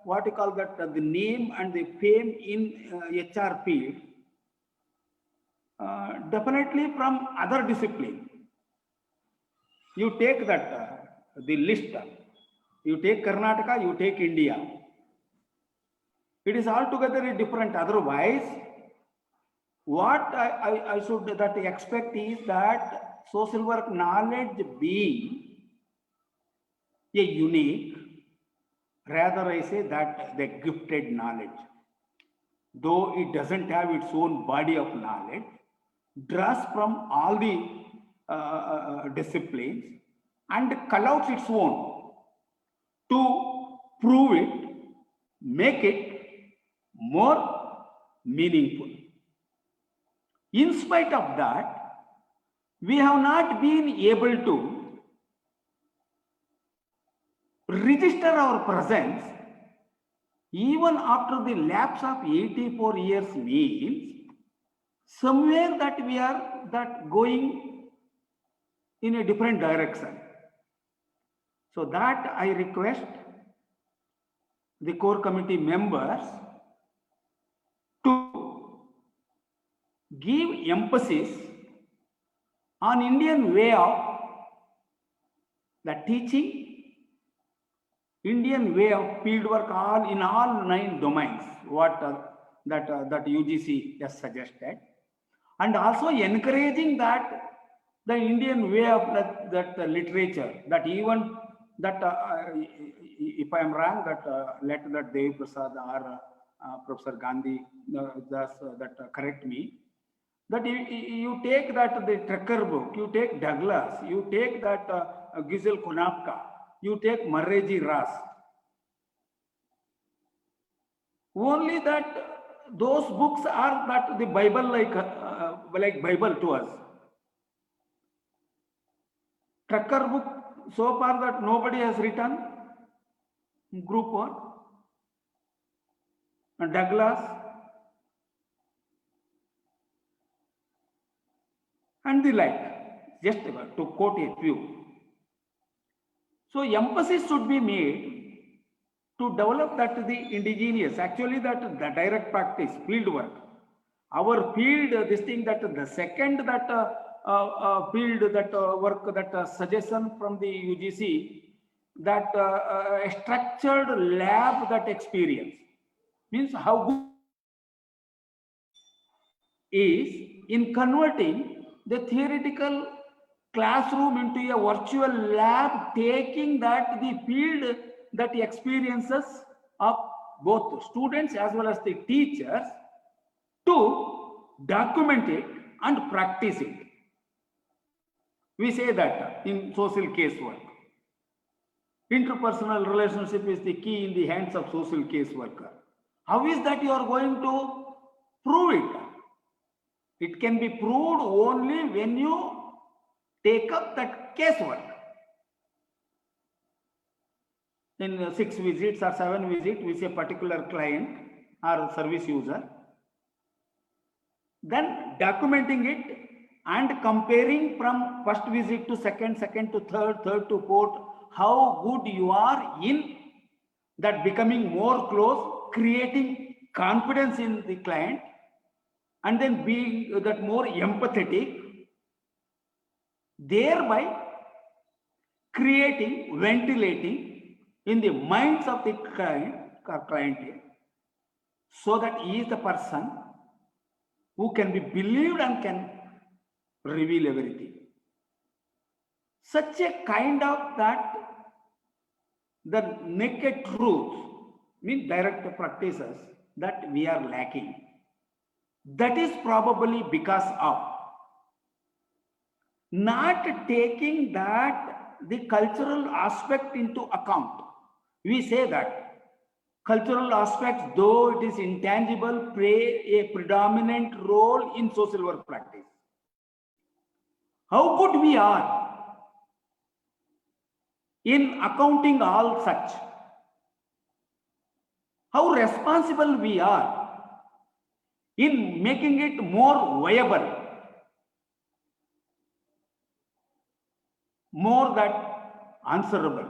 what you call that, the name and the fame in HR field, definitely from other discipline. You take that, the list, you take Karnataka, you take India. It is altogether different. Otherwise, what I should that expect is that social work knowledge being a unique, rather I say that the gifted knowledge, though it doesn't have its own body of knowledge, draws from all the disciplines and collects its own to prove it, make it more meaningful. In spite of that, we have not been able to register our presence even after the lapse of 84 years means somewhere that we are going in a different direction. So that I request the core committee members to give emphasis on Indian way of the teaching, Indian way of fieldwork in all 9 domains, what that UGC has suggested, and also encouraging that the Indian way of that literature, that even that if I am wrong, that let that Dev Prasad or Professor Gandhi that correct me, that you take that the Trekker book, you take Douglas, you take that Giselle Konopka, you take Murray Ross. Only that those books are that the Bible like Bible to us. Trekker book so far that nobody has written. Group 1 and Douglas and the like, just to quote a few. So emphasis should be made to develop that the indigenous, actually that the direct practice, field work. Our field, this thing that the second that field that work, that suggestion from the UGC, that a structured lab that experience means how good is in converting the theoretical classroom into a virtual lab, taking that the field that experiences of both students as well as the teachers to document it and practice it. We say that in social casework. Interpersonal relationship is the key in the hands of social caseworker. How is that you are going to prove it? It can be proved only when you take up that casework. In 6 visits or 7 visits with a particular client or service user, then documenting it and comparing from first visit to second to third to fourth, how good you are in that becoming more close, creating confidence in the client, and then being that more empathetic, thereby creating, ventilating in the minds of the client, so that he is the person who can be believed and can reveal everything. Such a kind of that the naked truth means direct practices that we are lacking. That is probably because of not taking that the cultural aspect into account. We say that cultural aspects, though it is intangible, play a predominant role in social work practice. How good we are in accounting all such. How responsible we are in making it more viable, more that answerable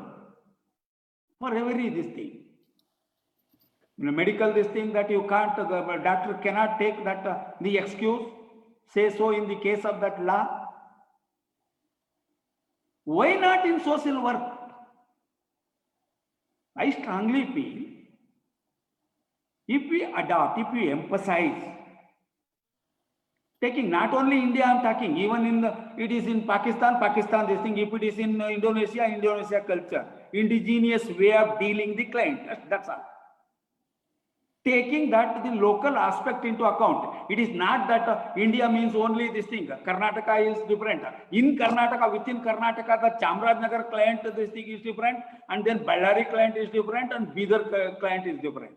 for every this thing. In a medical this thing that you can't, the doctor cannot take that the excuse, say so in the case of that law. Why not in social work? I strongly feel if we adopt, if we emphasize, taking not only India, I'm talking, even in it is in Pakistan, this thing, if it is in Indonesia culture, indigenous way of dealing the client, that's all. taking that the local aspect into account. It is not that India means only this thing. Karnataka is different. In Karnataka, within Karnataka, the Chamarajanagar client, this thing is different, and then Ballari client is different, and Bidar client is different.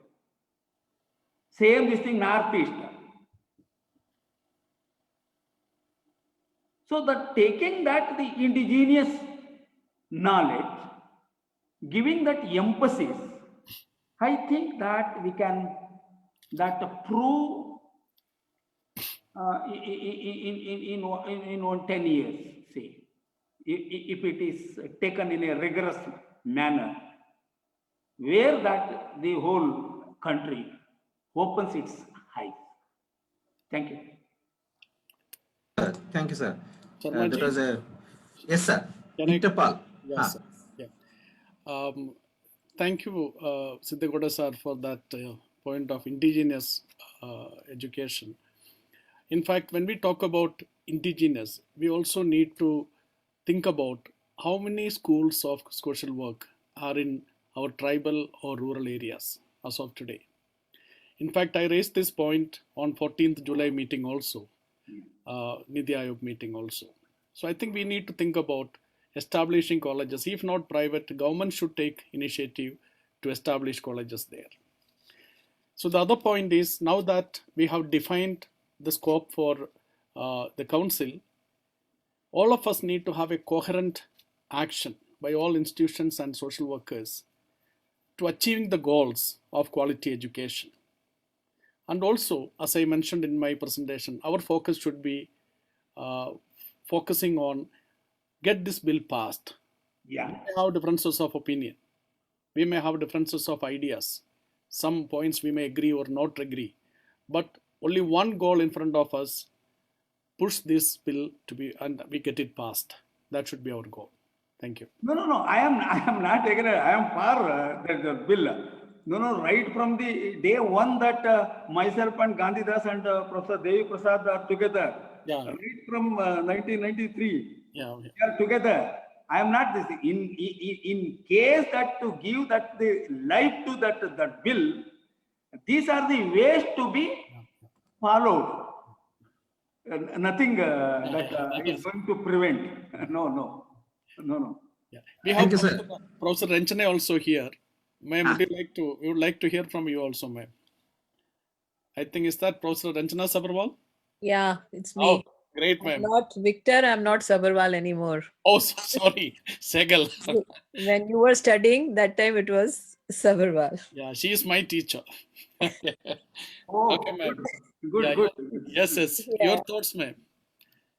Same this thing, Northeast. So that taking that the indigenous knowledge, giving that emphasis, I think that we can prove in 10 years, say, if it is taken in a rigorous manner, where that the whole country opens its eyes. Thank you.
Thank you, sir.
Sharma
That
ji?
was a yes, sir.
Can I-
Interpal.
Yes, sir. Yeah. Thank you, Siddhagowda sir, for that point of indigenous education. In fact, when we talk about indigenous, we also need to think about how many schools of social work are in our tribal or rural areas as of today. In fact, I raised this point on 14th July meeting also, Nidhi Aayog meeting also. So I think we need to think about establishing colleges. If not private, government should take initiative to establish colleges there. So the other point is, now that we have defined the scope for the council, all of us need to have a coherent action by all institutions and social workers to achieving the goals of quality education. And also, as I mentioned in my presentation, our focus should be focusing on get this bill passed.
Yeah.
We may have differences of opinion. We may have differences of ideas. Some points we may agree or not agree. But only one goal in front of us, push this bill to be, and we get it passed. That should be our goal. Thank you.
No. I am not against. I am for the bill. No. Right from the day one that myself and Gandhidas and Professor Devi Prasad are together.
Yeah.
Right from 1993.
Yeah.
We are together. I am not this. In case that to give that the life to that bill, these are the ways to be followed. Nothing is going to prevent. No.
Yeah. We have Professor Ranjane also here. Ma'am, we would like to hear from you also, ma'am. I think, is that Professor Ranjana Sabharwal?
Yeah, it's me.
Oh, great, ma'am.
Not Victor, I'm not Sabharwal anymore.
Oh, sorry, Segal.
When you were studying, that time it was Sabharwal.
Yeah, she is my teacher.
Oh,
okay, ma'am.
Good.
Yes.
Yeah.
Your thoughts, ma'am.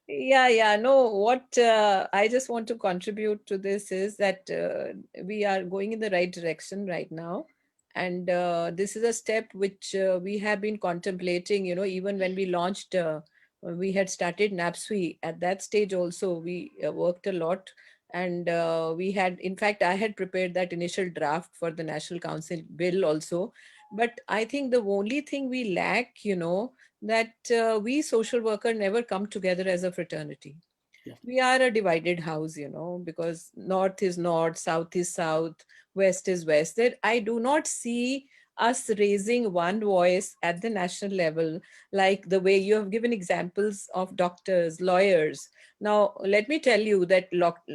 Yeah. No, what I just want to contribute to this is that we are going in the right direction right now. And this is a step which we have been contemplating, even when we launched, we had started NAPSW. At that stage also, we worked a lot. And we had, in fact, I had prepared that initial draft for the National Council bill also. But I think the only thing we lack, that we social worker never come together as a fraternity. Yeah. We are a divided house, because north is north, south is south, west is west. That I do not see us raising one voice at the national level, like the way you have given examples of doctors, lawyers. Now, let me tell you that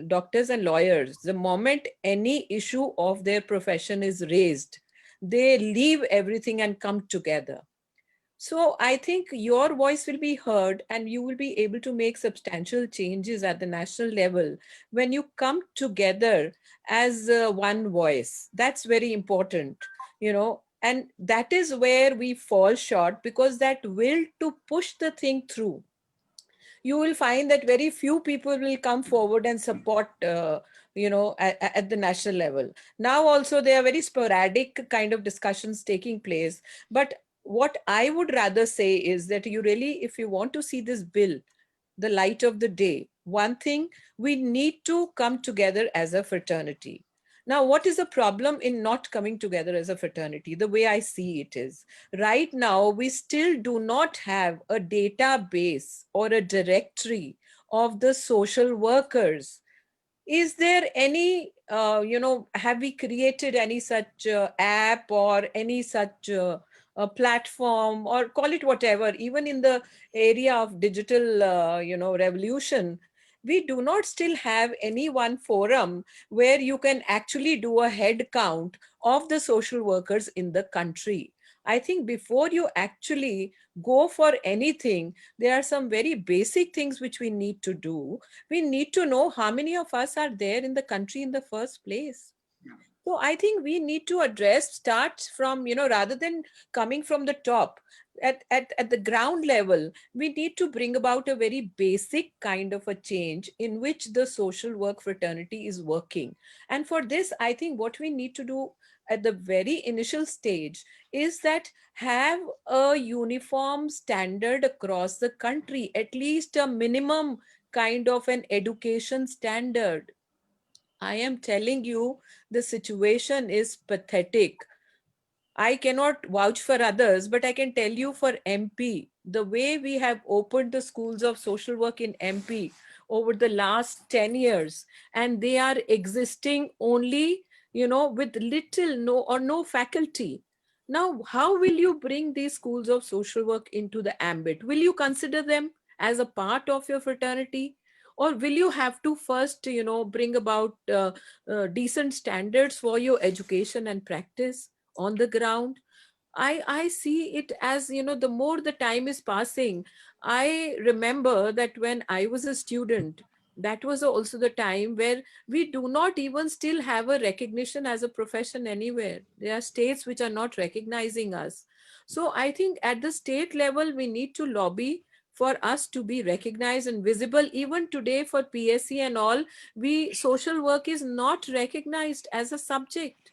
doctors and lawyers, the moment any issue of their profession is raised, they leave everything and come together. So I think your voice will be heard and you will be able to make substantial changes at the national level when you come together as one voice. That's very important, and that is where we fall short, because that will to push the thing through, you will find that very few people will come forward and support, at the national level. Now also there are very sporadic kind of discussions taking place. But what I would rather say is that you really, if you want to see this bill, the light of the day, one thing, we need to come together as a fraternity. Now, what is the problem in not coming together as a fraternity? The way I see it is, right now, we still do not have a database or a directory of the social workers. Is there any, have we created any such app or any such a platform, or call it whatever, even in the area of digital, revolution, we do not still have any one forum where you can actually do a head count of the social workers in the country. I think before you actually go for anything, there are some very basic things which we need to do. We need to know how many of us are there in the country in the first place. So I think we need to start from, rather than coming from the top, at the ground level, we need to bring about a very basic kind of a change in which the social work fraternity is working. And for this, I think what we need to do at the very initial stage is that have a uniform standard across the country, at least a minimum kind of an education standard. I am telling you, the situation is pathetic. I cannot vouch for others, but I can tell you for MP, the way we have opened the schools of social work in MP over the last 10 years, and they are existing only, with little, no faculty. Now, how will you bring these schools of social work into the ambit? Will you consider them as a part of your fraternity? Or will you have to first, bring about decent standards for your education and practice on the ground? I see it as, the more the time is passing. I remember that when I was a student, that was also the time where we do not even still have a recognition as a profession anywhere. There are states which are not recognizing us. So I think at the state level, we need to lobby for us to be recognized and visible. Even today for PSC and all, social work is not recognized as a subject.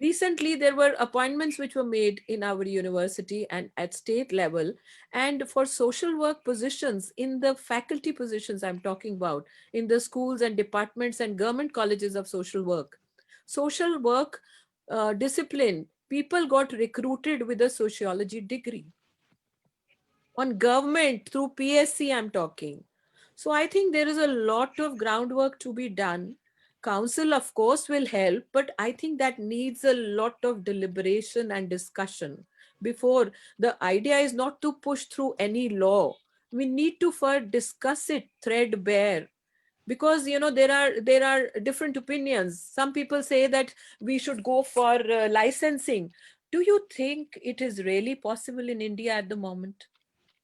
Recently, there were appointments which were made in our university and at state level. And for social work positions, in the faculty positions I'm talking about, in the schools and departments and government colleges of social work discipline, people got recruited with a sociology degree. On government, through PSC, I'm talking. So I think there is a lot of groundwork to be done. Council, of course, will help, but I think that needs a lot of deliberation and discussion before. The idea is not to push through any law. We need to first discuss it threadbare, because there are different opinions. Some people say that we should go for licensing. Do you think it is really possible in India at the moment,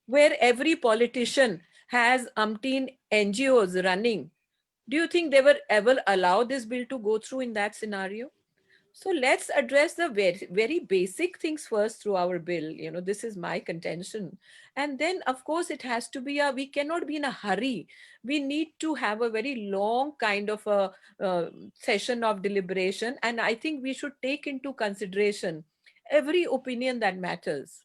where every politician has umpteen NGOs running? Do you think they will ever allow this bill to go through in that scenario? So let's address the very, very basic things first through our bill. This is my contention. And then, of course, it has to be we cannot be in a hurry. We need to have a very long kind of a session of deliberation. And I think we should take into consideration every opinion that matters,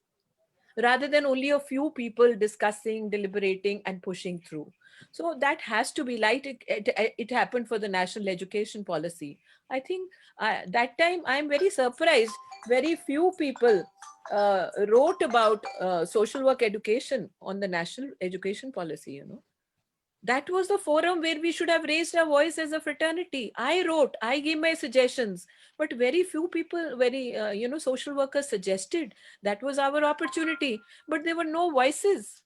rather than only a few people discussing, deliberating, and pushing through. So that has to be like it happened for the national education policy. I think that time I'm very surprised. Very few people wrote about social work education on the national education policy. That was the forum where we should have raised our voice as a fraternity. I wrote, I gave my suggestions, but very few people, social workers suggested. That was our opportunity, but there were no voices.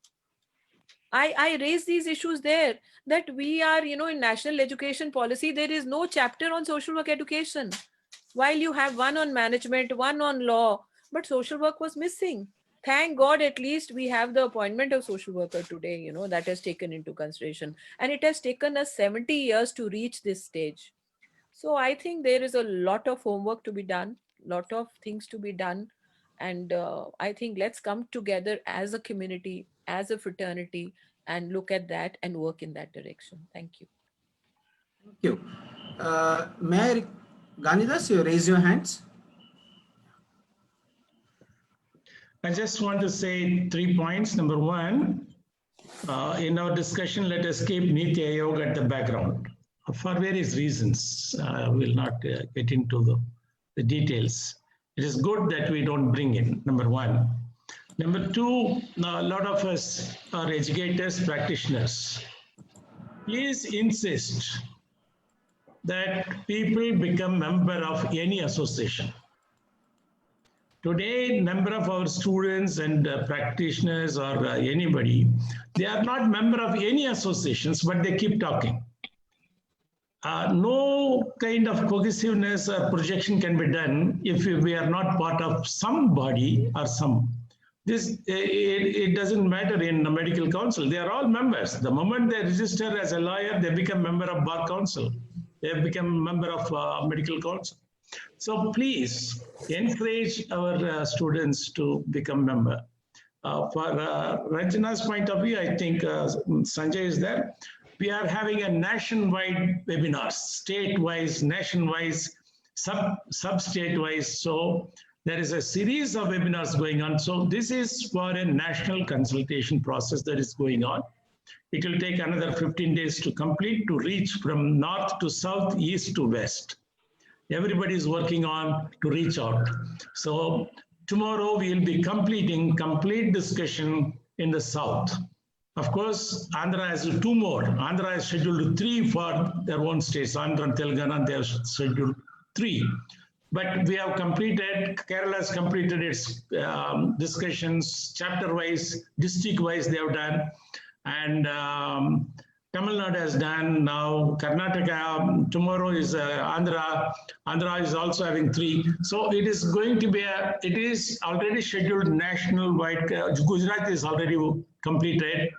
I raised these issues there, that we are, in national education policy, there is no chapter on social work education. While you have one on management, one on law, but social work was missing. Thank God, at least we have the appointment of social worker today, that has taken into consideration. And it has taken us 70 years to reach this stage. So I think there is a lot of homework to be done, lot of things to be done. And I think let's come together as a community, as a fraternity, and look at that and work in that direction. Thank you.
Thank you. May I, Ganidas, you raise your hands?
I just want to say 3 points. Number one, in our discussion, let us keep Niti Aayog at the background for various reasons. I will not get into the details. It is good that we don't bring in, number one. Number two, a lot of us are educators, practitioners. Please insist that people become member of any association. Today, number of our students and practitioners or anybody, they are not member of any associations, but they keep talking. No kind of cohesiveness or projection can be done if we are not part of some body or some. It doesn't matter in the medical council. They are all members. The moment they register as a lawyer, they become member of bar council. They become member of medical council. So please encourage our students to become member. For Ranjana's point of view, I think Sanjay is there. We are having a nationwide webinars, state-wise, nation-wise, sub-state-wise. So there is a series of webinars going on. So this is for a national consultation process that is going on. It will take another 15 days to complete, to reach from north to south, east to west. Everybody is working on to reach out. So tomorrow we will be completing complete discussion in the south. Of course, Andhra has 2 more. Andhra has scheduled 3 for their own states. Andhra and Telangana, they have scheduled 3. But we have completed, Kerala has completed its discussions chapter-wise, district-wise they have done. And Tamil Nadu has done, now Karnataka, tomorrow is Andhra. Andhra is also having 3. So it is going to be, it is already scheduled national-wide. Gujarat is already completed.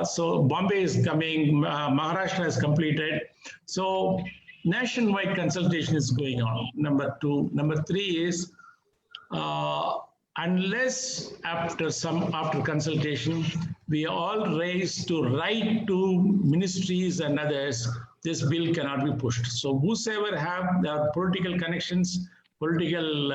So Bombay is coming, Maharashtra is completed. So nationwide consultation is going on, number 2. Number 3 is, unless after consultation, we all raise to write to ministries and others, this bill cannot be pushed. So whosoever have their political connections, political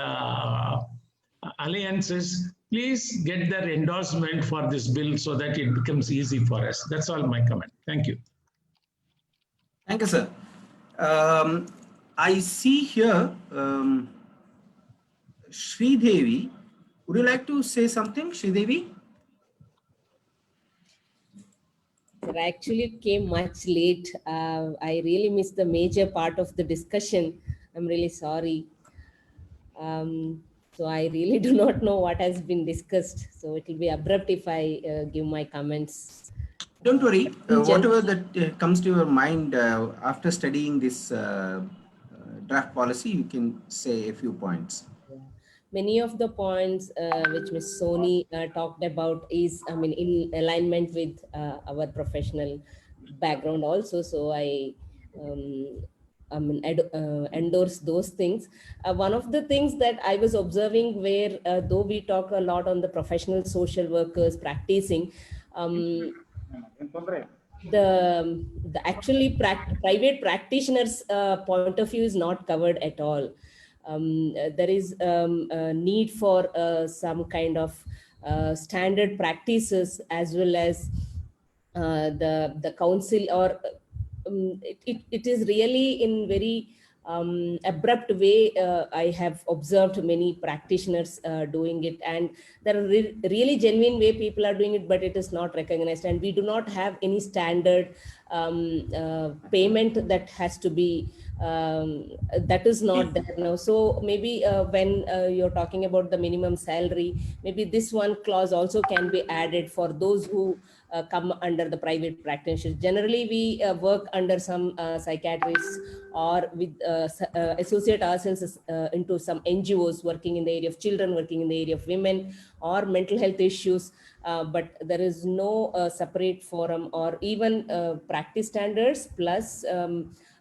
alliances, please get their endorsement for this bill so that it becomes easy for us. That's all my comment. Thank you.
Thank you, sir. I see here Sridevi. Would you like to say something, Sridevi?
I actually came much late. I really missed the major part of the discussion. I'm really sorry. So I really do not know what has been discussed. So it will be abrupt if I give my comments.
Don't worry. Whatever that comes to your mind after studying this draft policy, you can say a few points.
Yeah. Many of the points which Ms. Soni talked about is, I mean, in alignment with our professional background also. So I endorse those things. One of the things that I was observing where, though we talk a lot on the professional social workers practicing, the actually private practitioners point of view is not covered at all. There is a need for some kind of standard practices, as well as the council, or it is really in very abrupt way. I have observed many practitioners doing it, and there are really genuine way people are doing it, but it is not recognized, and we do not have any standard payment that has to be that is not there now. So maybe when you're talking about the minimum salary, maybe this one clause also can be added for those who come under the private practitioners. Generally, we work under some psychiatrists, or with associate ourselves into some NGOs working in the area of children, working in the area of women, or mental health issues. But there is no separate forum or even practice standards plus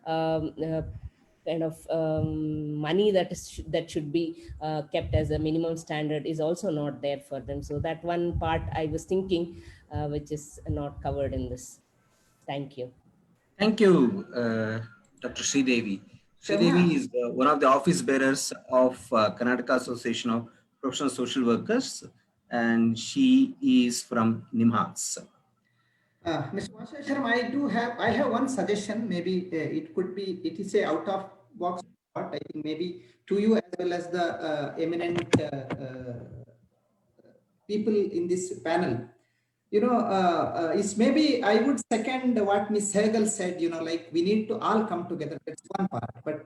kind of money that should be kept as a minimum standard is also not there for them. So that one part I was thinking, which is not covered in this. Thank you.
Thank you, Dr. Sridevi. Sridevi is one of the office bearers of Karnataka Association of Professional Social Workers, and she is from Nimhats.
Mr. Vasha Sharma, I have one suggestion. Maybe it is a out of box thought. I think maybe to you as well as the eminent people in this panel. It's maybe I would second what Ms. Hegel said. Like we need to all come together. That's one part. But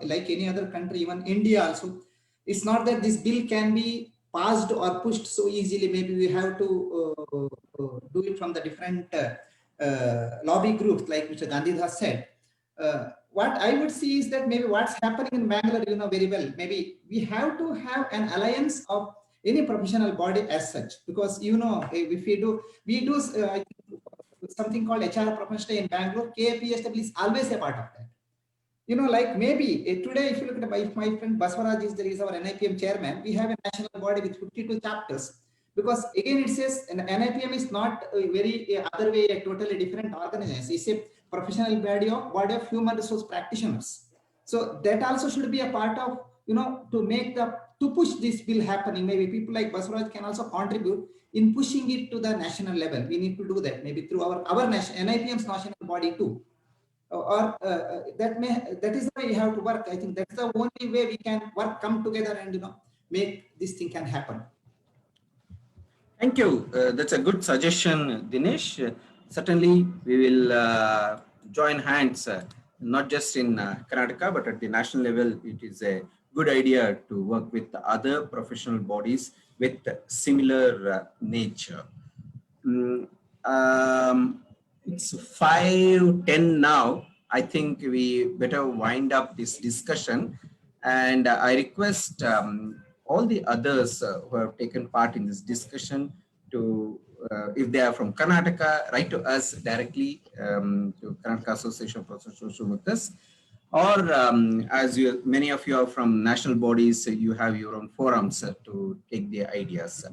like any other country, even India also, It's not that this bill can be passed or pushed so easily. Maybe we have to do it from the different lobby groups, like Mr. Gandhi has said. What I would see is that maybe what's happening in Bangalore, you know very well. Maybe we have to have an alliance of any professional body as such, because you know, if we do something called HR professional in Bangalore, KAPSW is always a part of that. You know, like maybe today, if you look at my friend Baswaraj is our NIPM chairman, we have a national body with 52 chapters. Because again, it says NIPM is not a very other way, a totally different organization. It's a professional body of human resource practitioners. So that also should be a part of, you know, to push this bill happening. Maybe people like Baswaraj can also contribute in pushing it to the national level. We need to do that maybe through our national NIPM's national body too. Or that is the way we have to work. I think that's the only way we can come together and, you know, make this thing can happen.
Thank you. That's a good suggestion, Dinesh. Certainly, we will join hands, not just in Karnataka, but at the national level. It is a good idea to work with other professional bodies with similar nature. It's 5:10 now. I think we better wind up this discussion, and I request all the others who have taken part in this discussion to, if they are from Karnataka, write to us directly to Karnataka Association of Professional Social Workers, or as many of you are from national bodies, you have your own forums to take the ideas.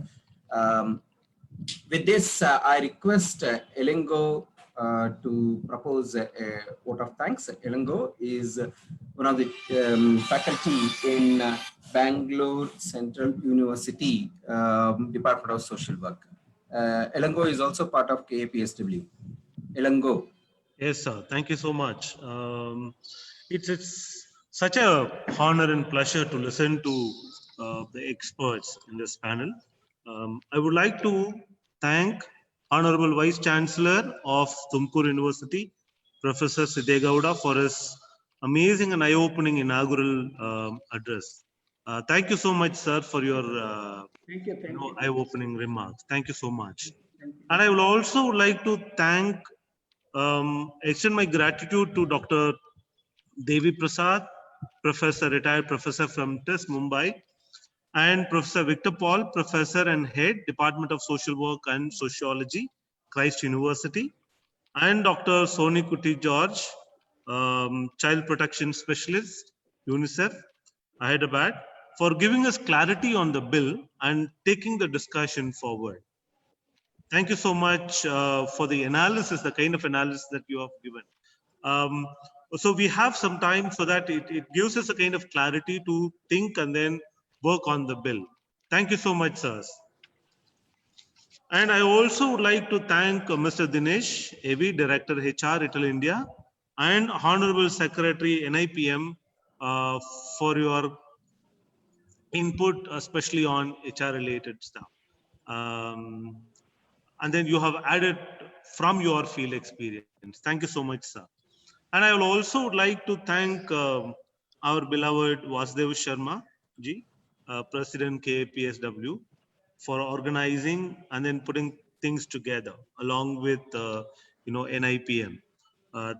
With this, I request Elengo to propose a vote of thanks. Elengo is one of the faculty in Bangalore Central University, Department of Social Work. Elengo is also part of KAPSW. Elengo.
Yes, sir. Thank you so much. It's such a honor and pleasure to listen to the experts in this panel. I would like to thank Honorable Vice Chancellor of Tumkur University, Professor Siddegowda, for his amazing and eye-opening inaugural address. Thank you so much, sir, for your eye-opening remarks. Thank you so much. And I would also like to extend my gratitude to Dr. Devi Prasad, retired professor from TIS Mumbai, and Professor Victor Paul, professor and head, Department of Social Work and Sociology, Christ University, and Dr. Soni Kuti George, Child Protection Specialist, UNICEF, Hyderabad, for giving us clarity on the bill and taking the discussion forward. Thank you so much for the analysis, the kind of analysis that you have given. So we have some time so that it gives us a kind of clarity to think and then work on the bill. Thank you so much, sirs. And I also would like to thank Mr. Dinesh Evi, Director HR, Ital India, and Honorable Secretary NIPM for your input, especially on HR related stuff. And then you have added from your field experience. Thank you so much, sir. And I will also like to thank our beloved Vasudev Sharma ji, President KAPSW, for organizing and then putting things together along with NIPM.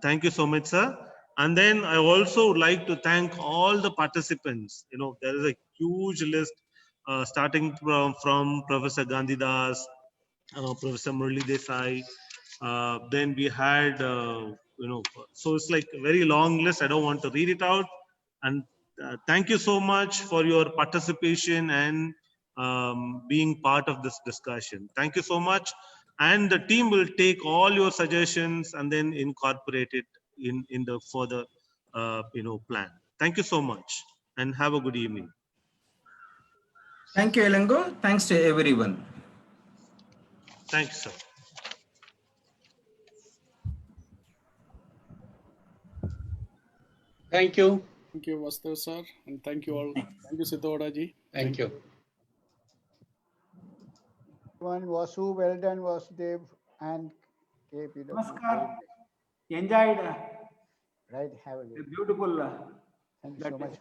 Thank you so much, sir. And then I also would like to thank all the participants. There is a huge list starting from Professor Gandhidas, Professor Murli Desai. Then we had, so it's like a very long list. I don't want to read it out. And thank you so much for your participation and being part of this discussion. Thank you so much. And the team will take all your suggestions and then incorporate it in the further, plan. Thank you so much and have a good evening.
Thank you, Elengo. Thanks to everyone.
Thank you, sir.
Thank you.
Thank you, Vasudev sir, and thank you all. Thank you, Siddhawada ji.
Thank you.
Vasu, well done, Vasudev and KPW.
Namaskar. Enjoyed.
Right, have a
beautiful.
Thank you so much.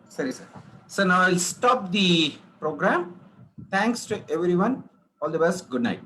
Sorry, sir. So now I'll stop the program. Thanks to everyone. All the best. Good night.